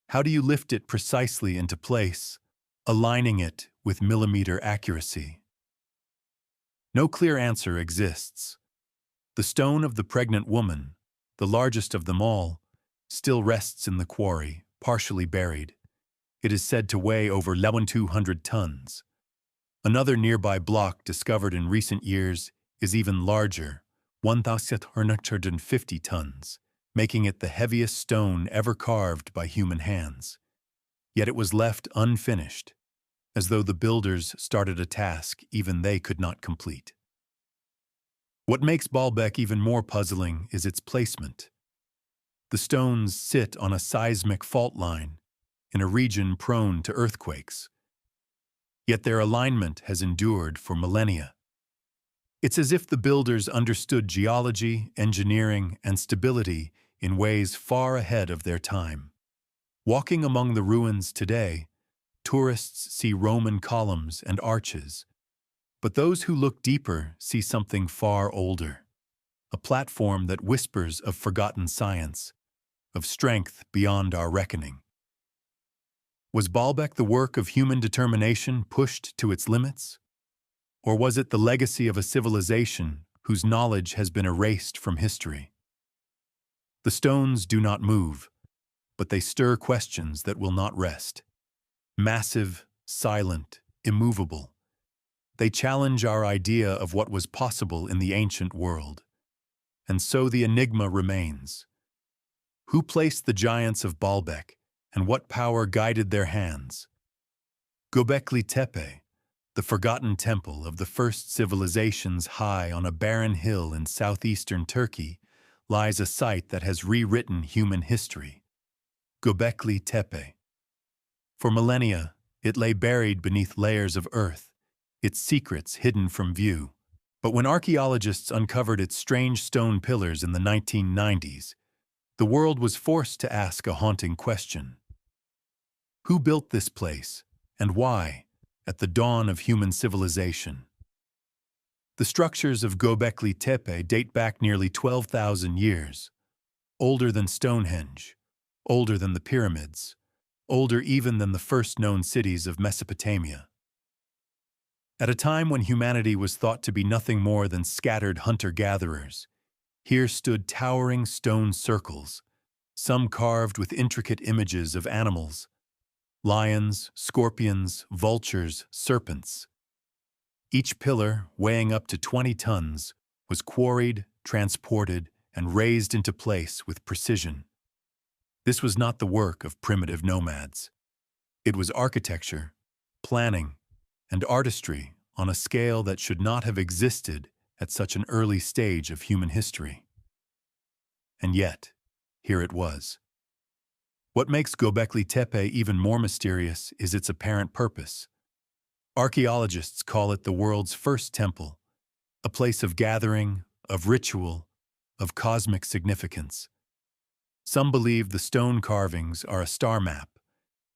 How do you lift it precisely into place, aligning it with millimeter accuracy? No clear answer exists. The stone of the pregnant woman, the largest of them all, still rests in the quarry, partially buried. It is said to weigh over 1,200 tons. Another nearby block discovered in recent years is even larger, 1,150 tons, making it the heaviest stone ever carved by human hands. Yet it was left unfinished, as though the builders started a task even they could not complete. What makes Baalbek even more puzzling is its placement. The stones sit on a seismic fault line in a region prone to earthquakes. Yet their alignment has endured for millennia. It's as if the builders understood geology, engineering, and stability in ways far ahead of their time. Walking among the ruins today, tourists see Roman columns and arches, but those who look deeper see something far older, a platform that whispers of forgotten science, of strength beyond our reckoning. Was Baalbek the work of human determination pushed to its limits? Or was it the legacy of a civilization whose knowledge has been erased from history? The stones do not move, but they stir questions that will not rest. Massive, silent, immovable. They challenge our idea of what was possible in the ancient world. And so the enigma remains. Who placed the giants of Baalbek, and what power guided their hands? Göbekli Tepe, the forgotten temple of the first civilizations high on a barren hill in southeastern Turkey, lies a site that has rewritten human history. Göbekli Tepe. For millennia, it lay buried beneath layers of earth, its secrets hidden from view. But when archaeologists uncovered its strange stone pillars in the 1990s, the world was forced to ask a haunting question. Who built this place, and why, at the dawn of human civilization? The structures of Göbekli Tepe date back nearly 12,000 years, older than Stonehenge, older than the pyramids, older even than the first known cities of Mesopotamia. At a time when humanity was thought to be nothing more than scattered hunter-gatherers, here stood towering stone circles, some carved with intricate images of animals: lions, scorpions, vultures, serpents. Each pillar, weighing up to 20 tons, was quarried, transported, and raised into place with precision. This was not the work of primitive nomads. It was architecture, planning, and artistry on a scale that should not have existed at such an early stage of human history. And yet, here it was. What makes Göbekli Tepe even more mysterious is its apparent purpose. Archaeologists call it the world's first temple, a place of gathering, of ritual, of cosmic significance. Some believe the stone carvings are a star map,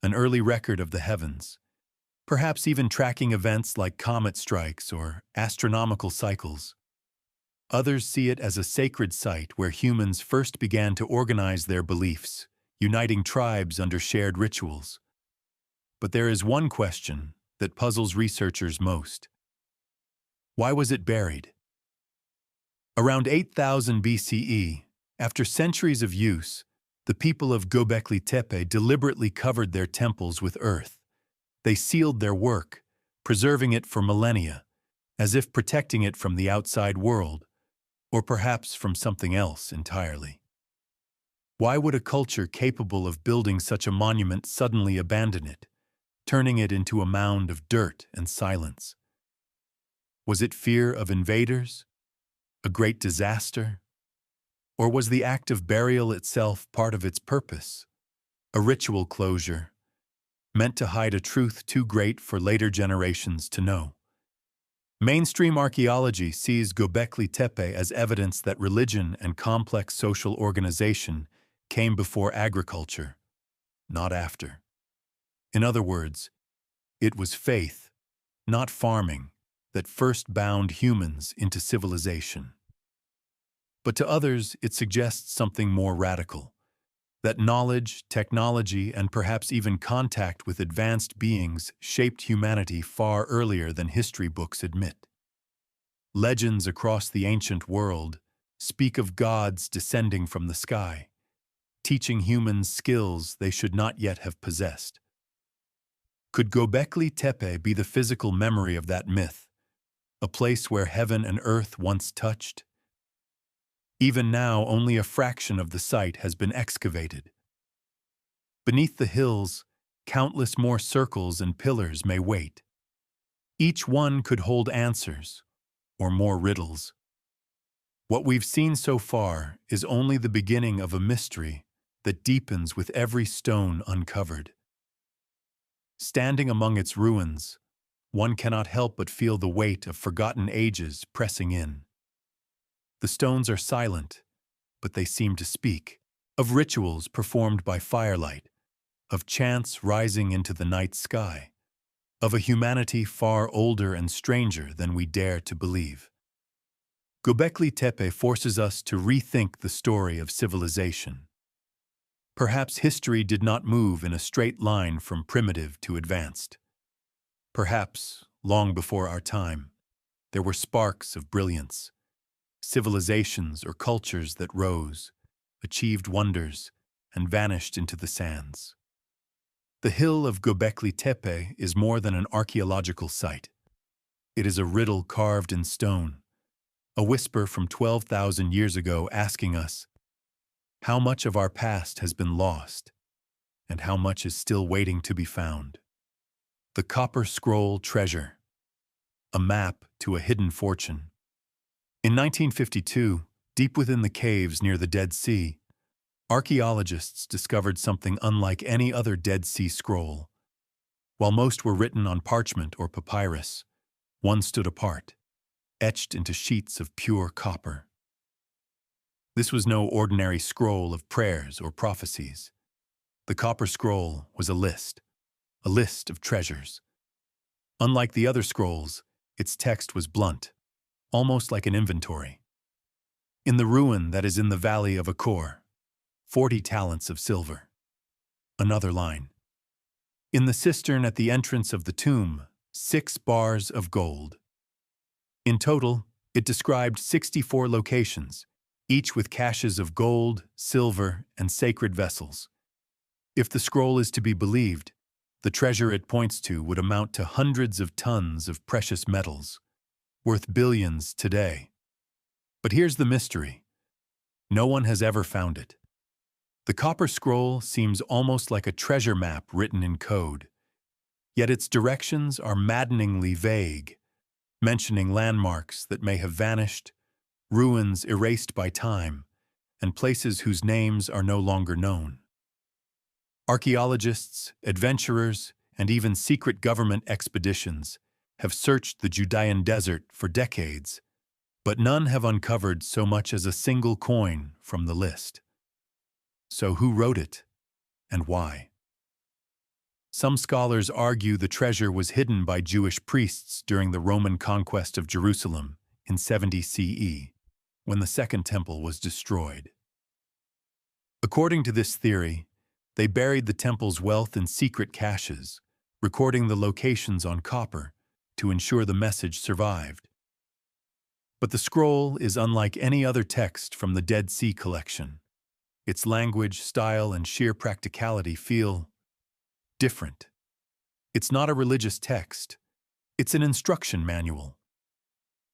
an early record of the heavens, perhaps even tracking events like comet strikes or astronomical cycles. Others see it as a sacred site where humans first began to organize their beliefs, uniting tribes under shared rituals. But there is one question that puzzles researchers most. Why was it buried? Around 8000 BCE, after centuries of use, the people of Göbekli Tepe deliberately covered their temples with earth. They sealed their work, preserving it for millennia, as if protecting it from the outside world, or perhaps from something else entirely. Why would a culture capable of building such a monument suddenly abandon it, turning it into a mound of dirt and silence? Was it fear of invaders? A great disaster? Or was the act of burial itself part of its purpose, a ritual closure, meant to hide a truth too great for later generations to know? Mainstream archaeology sees Göbekli Tepe as evidence that religion and complex social organization came before agriculture, not after. In other words, it was faith, not farming, that first bound humans into civilization. But to others, it suggests something more radical, that knowledge, technology, and perhaps even contact with advanced beings shaped humanity far earlier than history books admit. Legends across the ancient world speak of gods descending from the sky, teaching humans skills they should not yet have possessed. Could Göbekli Tepe be the physical memory of that myth, a place where heaven and earth once touched? Even now, only a fraction of the site has been excavated. Beneath the hills, countless more circles and pillars may wait. Each one could hold answers, or more riddles. What we've seen so far is only the beginning of a mystery that deepens with every stone uncovered. Standing among its ruins, one cannot help but feel the weight of forgotten ages pressing in. The stones are silent, but they seem to speak, of rituals performed by firelight, of chants rising into the night sky, of a humanity far older and stranger than we dare to believe. Göbekli Tepe forces us to rethink the story of civilization. Perhaps history did not move in a straight line from primitive to advanced. Perhaps, long before our time, there were sparks of brilliance, civilizations or cultures that rose, achieved wonders, and vanished into the sands. The hill of Göbekli Tepe is more than an archaeological site. It is a riddle carved in stone, a whisper from 12,000 years ago asking us, how much of our past has been lost, and how much is still waiting to be found? The Copper Scroll Treasure, a map to a hidden fortune. In 1952, deep within the caves near the Dead Sea, archaeologists discovered something unlike any other Dead Sea scroll. While most were written on parchment or papyrus, one stood apart, etched into sheets of pure copper. This was no ordinary scroll of prayers or prophecies. The Copper Scroll was a list of treasures. Unlike the other scrolls, its text was blunt, almost like an inventory. In the ruin that is in the valley of Akor, 40 talents of silver. Another line. In the cistern at the entrance of the tomb, 6 bars of gold. In total, it described 64 locations, each with caches of gold, silver, and sacred vessels. If the scroll is to be believed, the treasure it points to would amount to hundreds of tons of precious metals, worth billions today. But here's the mystery. No one has ever found it. The copper scroll seems almost like a treasure map written in code, yet its directions are maddeningly vague, mentioning landmarks that may have vanished, ruins erased by time, and places whose names are no longer known. Archaeologists, adventurers, and even secret government expeditions have searched the Judean desert for decades, but none have uncovered so much as a single coin from the list. So who wrote it, and why? Some scholars argue the treasure was hidden by Jewish priests during the Roman conquest of Jerusalem in 70 CE, when the Second Temple was destroyed. According to this theory, they buried the temple's wealth in secret caches, recording the locations on copper to ensure the message survived. But the scroll is unlike any other text from the Dead Sea collection. Its language, style, and sheer practicality feel different. It's not a religious text. It's an instruction manual.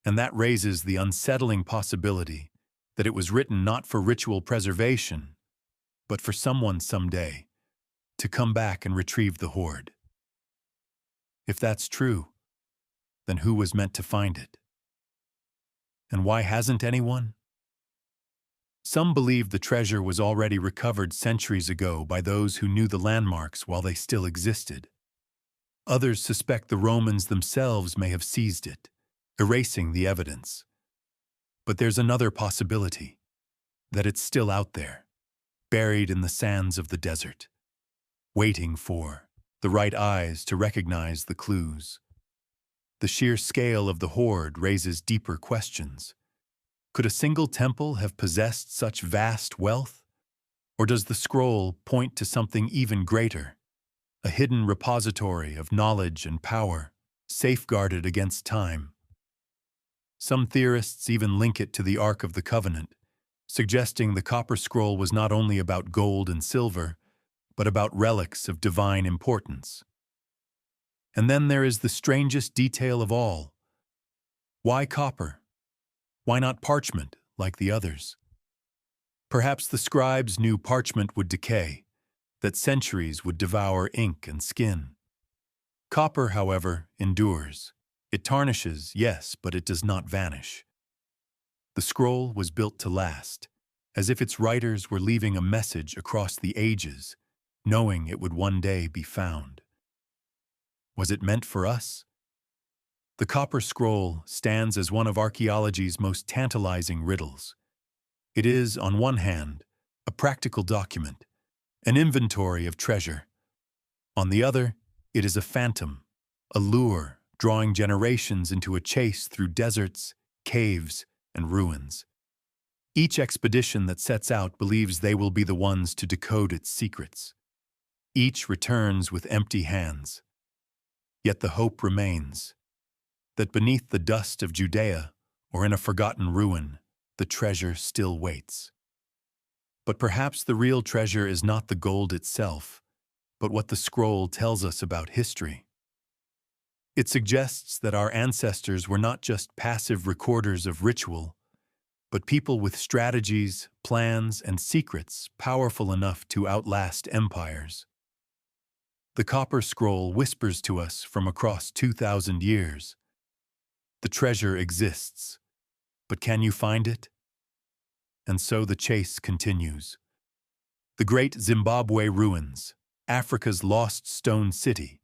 And that raises the unsettling possibility that it was written not for ritual preservation, but for someone someday to come back and retrieve the hoard. If that's true, then who was meant to find it? And why hasn't anyone? Some believe the treasure was already recovered centuries ago by those who knew the landmarks while they still existed. Others suspect the Romans themselves may have seized it, erasing the evidence. But there's another possibility, that it's still out there, buried in the sands of the desert, waiting for the right eyes to recognize the clues. The sheer scale of the hoard raises deeper questions. Could a single temple have possessed such vast wealth? Or does the scroll point to something even greater, a hidden repository of knowledge and power, safeguarded against time? Some theorists even link it to the Ark of the Covenant, suggesting the copper scroll was not only about gold and silver, but about relics of divine importance. And then there is the strangest detail of all. Why copper? Why not parchment, like the others? Perhaps the scribes knew parchment would decay, that centuries would devour ink and skin. Copper, however, endures. It tarnishes, yes, but it does not vanish. The scroll was built to last, as if its writers were leaving a message across the ages, knowing it would one day be found. Was it meant for us? The copper scroll stands as one of archaeology's most tantalizing riddles. It is, on one hand, a practical document, an inventory of treasure. On the other, it is a phantom, a lure drawing generations into a chase through deserts, caves, and ruins. Each expedition that sets out believes they will be the ones to decode its secrets. Each returns with empty hands. Yet the hope remains that beneath the dust of Judea, or in a forgotten ruin, the treasure still waits. But perhaps the real treasure is not the gold itself, but what the scroll tells us about history. It suggests that our ancestors were not just passive recorders of ritual, but people with strategies, plans, and secrets powerful enough to outlast empires. The copper scroll whispers to us from across 2,000 years. The treasure exists, but can you find it? And so the chase continues. The great Zimbabwe ruins, Africa's lost stone city.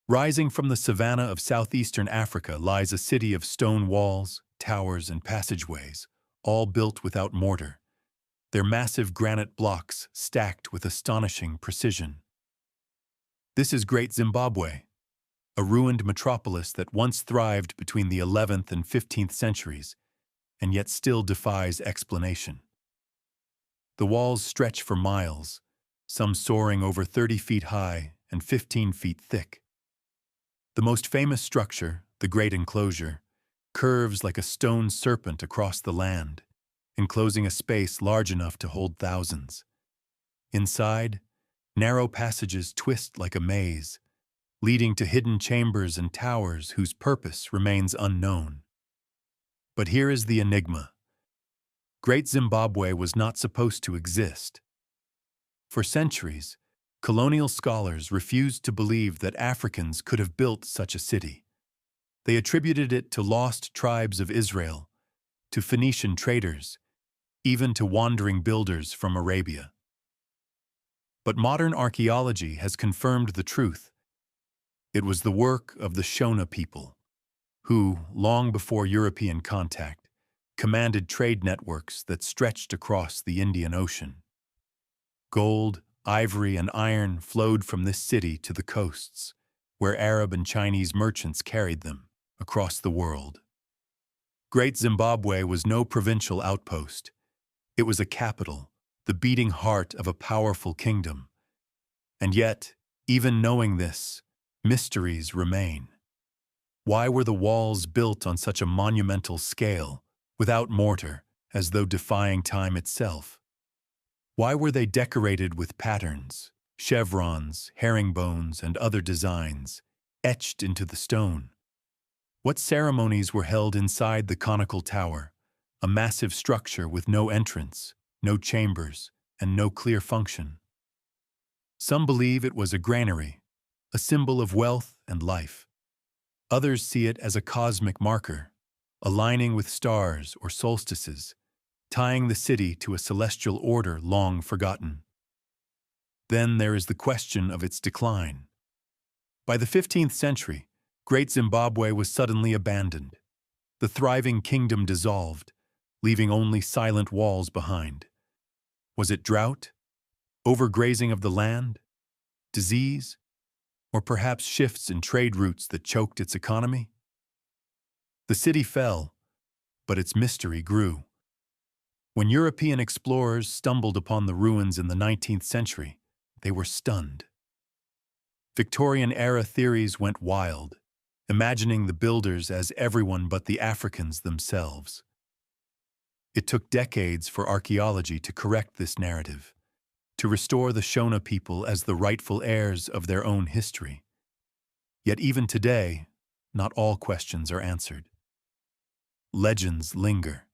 Rising from the savanna of southeastern Africa lies a city of stone walls, towers, and passageways, all built without mortar, their massive granite blocks stacked with astonishing precision. This is Great Zimbabwe, a ruined metropolis that once thrived between the 11th and 15th centuries, and yet still defies explanation. The walls stretch for miles, some soaring over 30 feet high and 15 feet thick. The most famous structure, the Great Enclosure, curves like a stone serpent across the land, enclosing a space large enough to hold thousands. Inside, narrow passages twist like a maze, leading to hidden chambers and towers whose purpose remains unknown. But here is the enigma. Great Zimbabwe was not supposed to exist. For centuries, colonial scholars refused to believe that Africans could have built such a city. They attributed it to lost tribes of Israel, to Phoenician traders, even to wandering builders from Arabia. But modern archaeology has confirmed the truth. It was the work of the Shona people, who, long before European contact, commanded trade networks that stretched across the Indian Ocean. Gold, ivory, and iron flowed from this city to the coasts, where Arab and Chinese merchants carried them across the world. Great Zimbabwe was no provincial outpost. It was a capital, the beating heart of a powerful kingdom. And yet, even knowing this, mysteries remain. Why were the walls built on such a monumental scale, without mortar, as though defying time itself? Why were they decorated with patterns, chevrons, herringbones, and other designs, etched into the stone? What ceremonies were held inside the conical tower, a massive structure with no entrance, no chambers, and no clear function? Some believe it was a granary, a symbol of wealth and life. Others see it as a cosmic marker, aligning with stars or solstices, tying the city to a celestial order long forgotten. Then there is the question of its decline. By the 15th century, Great Zimbabwe was suddenly abandoned. The thriving kingdom dissolved, leaving only silent walls behind. Was it drought? Overgrazing of the land? Disease? Or perhaps shifts in trade routes that choked its economy? The city fell, but its mystery grew. When European explorers stumbled upon the ruins in the 19th century, they were stunned. Victorian-era theories went wild, imagining the builders as everyone but the Africans themselves. It took decades for archaeology to correct this narrative, to restore the Shona people as the rightful heirs of their own history. Yet even today, not all questions are answered. Legends linger.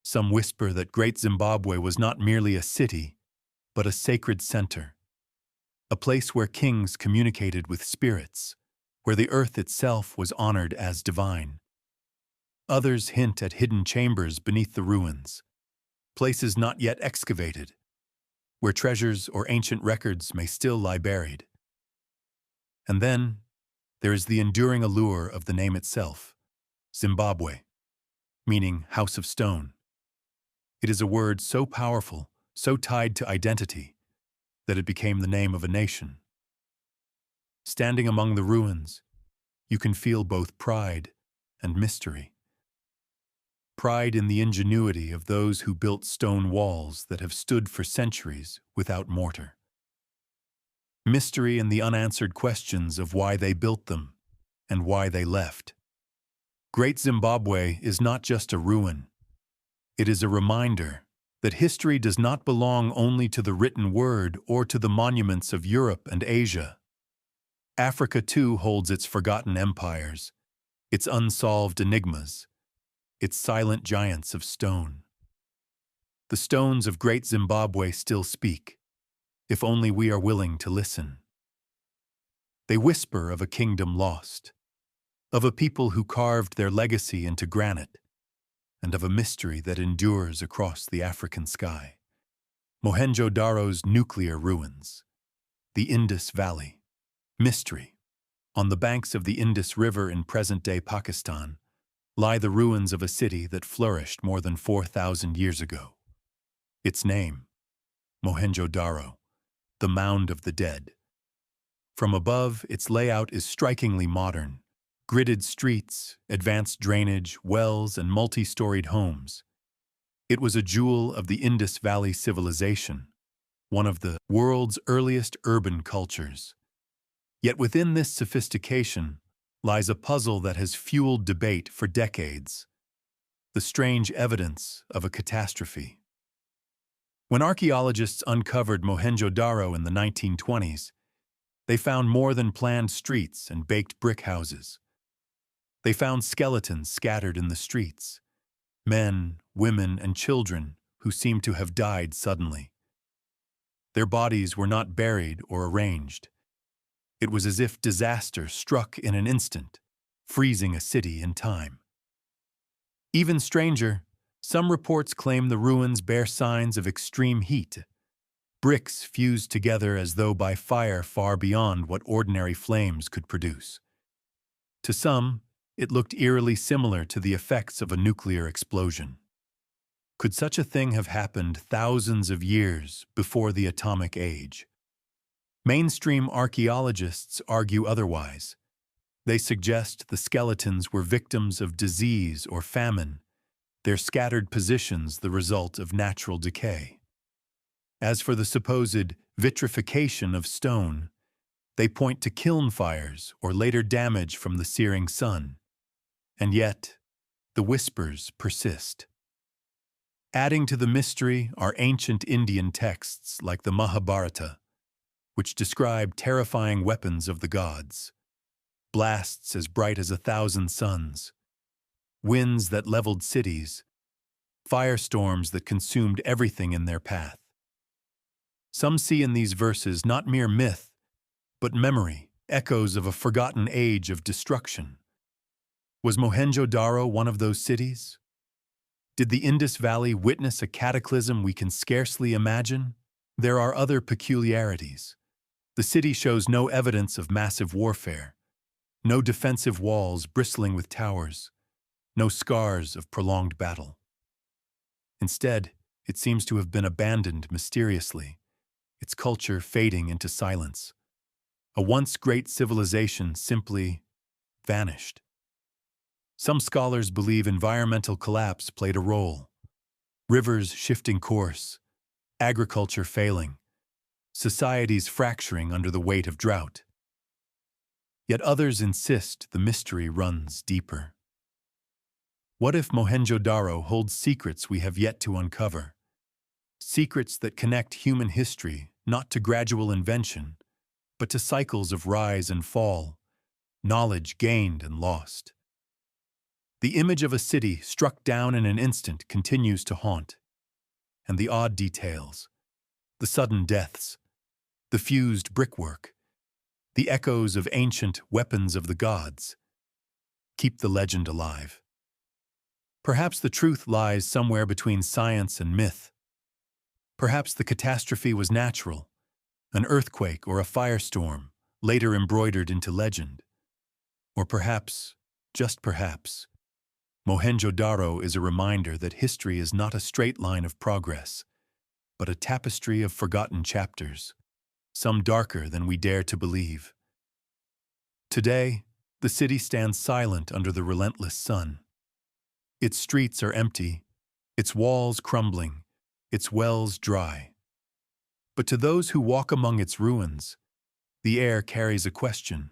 Some whisper that Great Zimbabwe was not merely a city, but a sacred center, a place where kings communicated with spirits, where the earth itself was honored as divine. Others hint at hidden chambers beneath the ruins, places not yet excavated, where treasures or ancient records may still lie buried. And then, there is the enduring allure of the name itself, Zimbabwe, meaning house of stone. It is a word so powerful, so tied to identity, that it became the name of a nation. Standing among the ruins, you can feel both pride and mystery. Pride in the ingenuity of those who built stone walls that have stood for centuries without mortar. Mystery in the unanswered questions of why they built them and why they left. Great Zimbabwe is not just a ruin. It is a reminder that history does not belong only to the written word or to the monuments of Europe and Asia. Africa too holds its forgotten empires, its unsolved enigmas, its silent giants of stone. The stones of Great Zimbabwe still speak, if only we are willing to listen. They whisper of a kingdom lost, of a people who carved their legacy into granite, and of a mystery that endures across the African sky. Mohenjo-Daro's nuclear ruins, the Indus Valley, mystery. On the banks of the Indus River in present-day Pakistan lie the ruins of a city that flourished more than 4,000 years ago. Its name, Mohenjo-Daro, the Mound of the Dead. From above, its layout is strikingly modern. Gridded streets, advanced drainage, wells, and multi-storied homes. It was a jewel of the Indus Valley civilization, one of the world's earliest urban cultures. Yet within this sophistication lies a puzzle that has fueled debate for decades: the strange evidence of a catastrophe. When archaeologists uncovered Mohenjo-Daro in the 1920s, they found more than planned streets and baked brick houses. They found skeletons scattered in the streets, men, women, and children who seemed to have died suddenly. Their bodies were not buried or arranged. It was as if disaster struck in an instant, freezing a city in time. Even stranger, some reports claim the ruins bear signs of extreme heat. Bricks fused together as though by fire far beyond what ordinary flames could produce. To some, it looked eerily similar to the effects of a nuclear explosion. Could such a thing have happened thousands of years before the atomic age? Mainstream archaeologists argue otherwise. They suggest the skeletons were victims of disease or famine, their scattered positions the result of natural decay. As for the supposed vitrification of stone, they point to kiln fires or later damage from the searing sun. And yet, the whispers persist. Adding to the mystery are ancient Indian texts like the Mahabharata, which describe terrifying weapons of the gods: blasts as bright as 1,000 suns, winds that leveled cities, firestorms that consumed everything in their path. Some see in these verses not mere myth, but memory, echoes of a forgotten age of destruction. Was Mohenjo-Daro one of those cities? Did the Indus Valley witness a cataclysm we can scarcely imagine? There are other peculiarities. The city shows no evidence of massive warfare, no defensive walls bristling with towers, no scars of prolonged battle. Instead, it seems to have been abandoned mysteriously, its culture fading into silence. A once great civilization simply vanished. Some scholars believe environmental collapse played a role. Rivers shifting course, agriculture failing, societies fracturing under the weight of drought. Yet others insist the mystery runs deeper. What if Mohenjo-Daro holds secrets we have yet to uncover? Secrets that connect human history not to gradual invention, but to cycles of rise and fall, knowledge gained and lost. The image of a city struck down in an instant continues to haunt, and the odd details, the sudden deaths, the fused brickwork, the echoes of ancient weapons of the gods, keep the legend alive. Perhaps the truth lies somewhere between science and myth. Perhaps the catastrophe was natural, an earthquake or a firestorm, later embroidered into legend. Or perhaps, just perhaps, Mohenjo-Daro is a reminder that history is not a straight line of progress, but a tapestry of forgotten chapters, some darker than we dare to believe. Today, the city stands silent under the relentless sun. Its streets are empty, its walls crumbling, its wells dry. But to those who walk among its ruins, the air carries a question.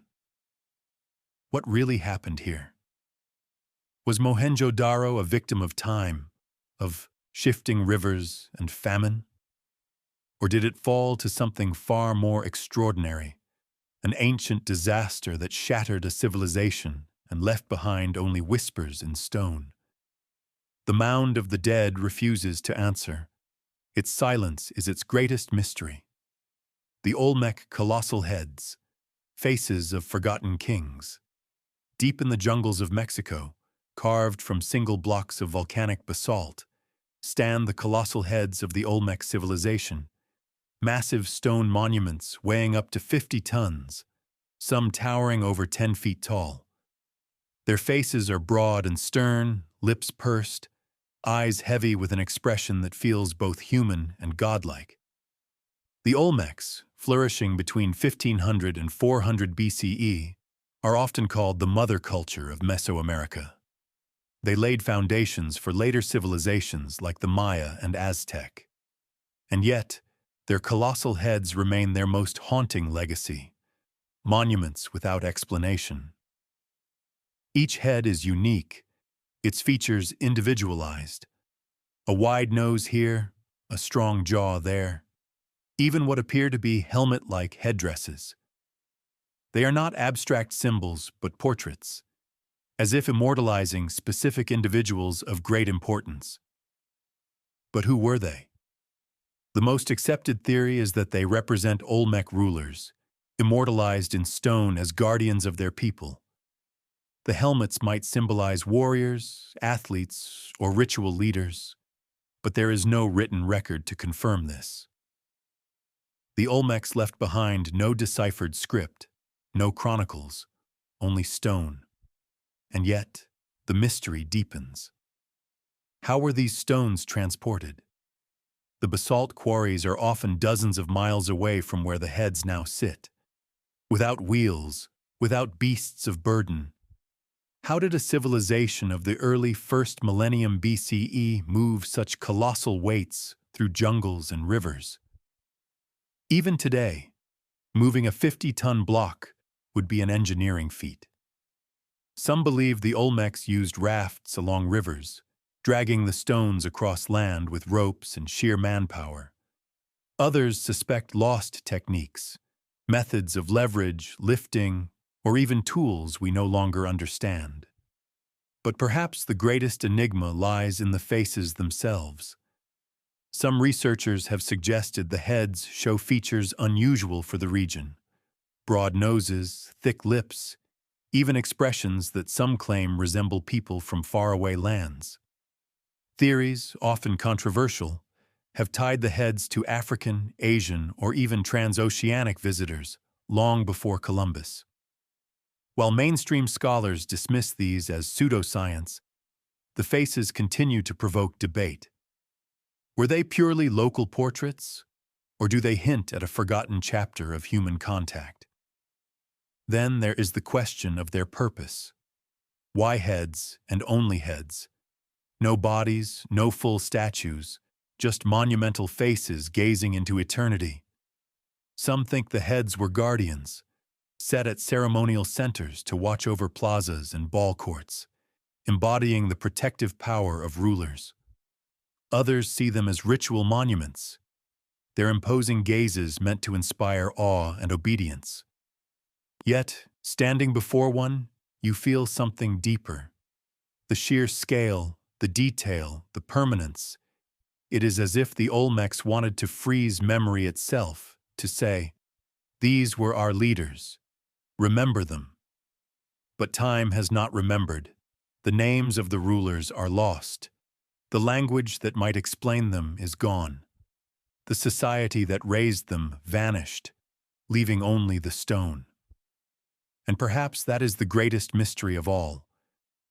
What really happened here? Was Mohenjo-Daro a victim of time, of shifting rivers and famine? Or did it fall to something far more extraordinary, an ancient disaster that shattered a civilization and left behind only whispers in stone? The mound of the dead refuses to answer. Its silence is its greatest mystery. The Olmec colossal heads, faces of forgotten kings. Deep in the jungles of Mexico, carved from single blocks of volcanic basalt, stand the colossal heads of the Olmec civilization, massive stone monuments weighing up to 50 tons, some towering over 10 feet tall. Their faces are broad and stern, lips pursed, eyes heavy with an expression that feels both human and godlike. The Olmecs, flourishing between 1500 and 400 BCE, are often called the mother culture of Mesoamerica. They laid foundations for later civilizations like the Maya and Aztec. And yet, Their colossal heads remain their most haunting legacy, monuments without explanation. Each head is unique, its features individualized. A wide nose here, a strong jaw there, even what appear to be helmet-like headdresses. They are not abstract symbols, but portraits, as if immortalizing specific individuals of great importance. But who were they? The most accepted theory is that they represent Olmec rulers, immortalized in stone as guardians of their people. The helmets might symbolize warriors, athletes, or ritual leaders, but there is no written record to confirm this. The Olmecs left behind no deciphered script, no chronicles, only stone. And yet, the mystery deepens. How were these stones transported? The basalt quarries are often dozens of miles away from where the heads now sit. Without wheels, without beasts of burden, how did a civilization of the early 1st millennium BCE move such colossal weights through jungles and rivers? Even today, moving a 50-ton block would be an engineering feat. Some believe the Olmecs used rafts along rivers, dragging the stones across land with ropes and sheer manpower. Others suspect lost techniques, methods of leverage, lifting, or even tools we no longer understand. But perhaps the greatest enigma lies in the faces themselves. Some researchers have suggested the heads show features unusual for the region: broad noses, thick lips, even expressions that some claim resemble people from faraway lands. Theories, often controversial, have tied the heads to African, Asian, or even transoceanic visitors long before Columbus. While mainstream scholars dismiss these as pseudoscience, the faces continue to provoke debate. Were they purely local portraits, or do they hint at a forgotten chapter of human contact? Then there is the question of their purpose. Why heads and only heads? No bodies, no full statues, just monumental faces gazing into eternity. Some think the heads were guardians, set at ceremonial centers to watch over plazas and ball courts, embodying the protective power of rulers. Others see them as ritual monuments, their imposing gazes meant to inspire awe and obedience. Yet, standing before one, you feel something deeper. The sheer scale, the detail, the permanence. It is as if the Olmecs wanted to freeze memory itself, to say, "These were our leaders. Remember them." But time has not remembered. The names of the rulers are lost. The language that might explain them is gone. The society that raised them vanished, leaving only the stone. And perhaps that is the greatest mystery of all.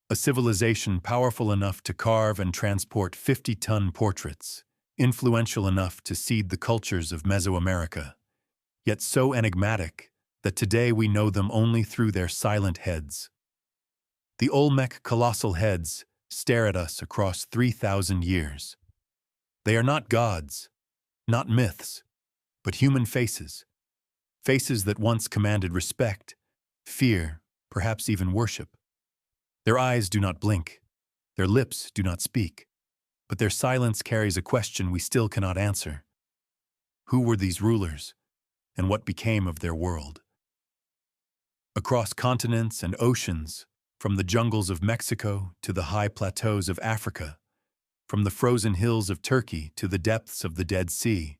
A civilization powerful enough to carve and transport 50-ton portraits, influential enough to seed the cultures of Mesoamerica, yet so enigmatic that today we know them only through their silent heads. The Olmec colossal heads stare at us across 3,000 years. They are not gods, not myths, but human faces. Faces that once commanded respect, fear, perhaps even worship. Their eyes do not blink, their lips do not speak, but their silence carries a question we still cannot answer. Who were these rulers, and what became of their world? Across continents and oceans, from the jungles of Mexico to the high plateaus of Africa, from the frozen hills of Turkey to the depths of the Dead Sea,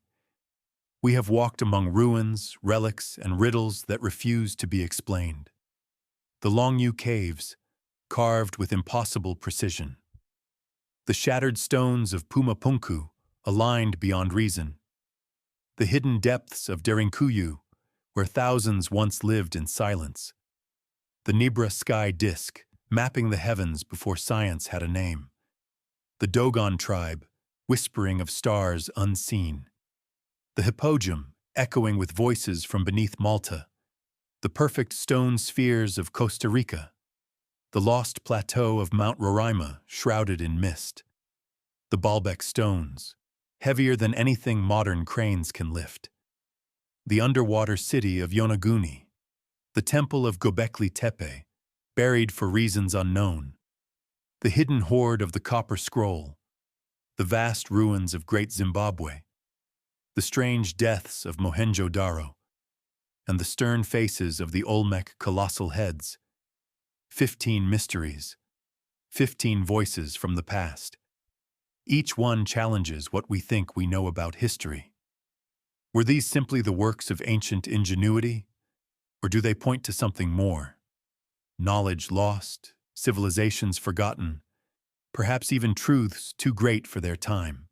we have walked among ruins, relics, and riddles that refuse to be explained. The Longyou Caves, carved with impossible precision. The shattered stones of Puma Punku, aligned beyond reason. The hidden depths of Derinkuyu, where thousands once lived in silence. The Nibra sky disk, mapping the heavens before science had a name. The Dogon tribe, whispering of stars unseen. The Hippogam, echoing with voices from beneath Malta. The perfect stone spheres of Costa Rica. The lost plateau of Mount Roraima, shrouded in mist. The Baalbek stones, heavier than anything modern cranes can lift. The underwater city of Yonaguni, the temple of Göbekli Tepe, buried for reasons unknown, the hidden hoard of the Copper Scroll, the vast ruins of Great Zimbabwe, the strange deaths of Mohenjo-Daro, and the stern faces of the Olmec colossal heads. 15 mysteries, 15 voices from the past. Each one challenges what we think we know about history. Were these simply the works of ancient ingenuity, or do they point to something more? Knowledge lost, civilizations forgotten, perhaps even truths too great for their time.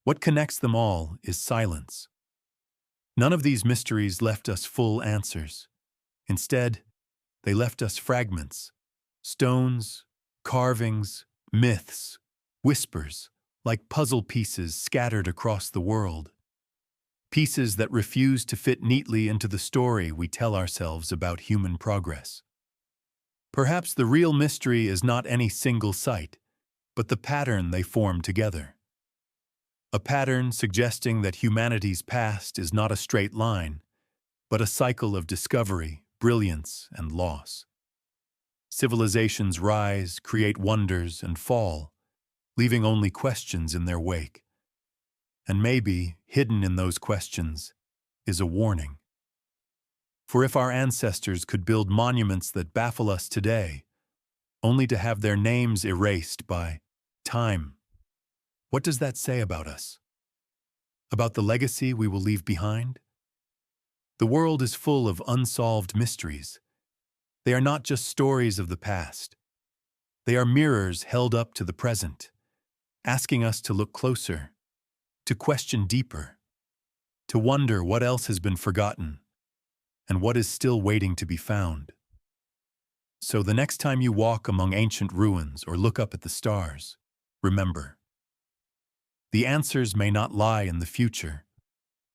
What connects them all is silence. None of these mysteries left us full answers. Instead, they left us fragments, stones, carvings, myths, whispers, like puzzle pieces scattered across the world. Pieces that refuse to fit neatly into the story we tell ourselves about human progress. Perhaps the real mystery is not any single site, but the pattern they form together. A pattern suggesting that humanity's past is not a straight line, but a cycle of discovery, brilliance, and loss. Civilizations rise, create wonders, and fall, leaving only questions in their wake. And maybe, hidden in those questions, is a warning. For if our ancestors could build monuments that baffle us today, only to have their names erased by time, what does that say about us? About the legacy we will leave behind? The world is full of unsolved mysteries. They are not just stories of the past. They are mirrors held up to the present, asking us to look closer, to question deeper, to wonder what else has been forgotten, and what is still waiting to be found. So the next time you walk among ancient ruins or look up at the stars, remember, the answers may not lie in the future.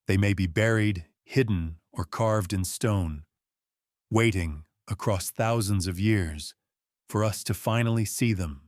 They may be buried, hidden, or carved in stone, waiting across thousands of years for us to finally see them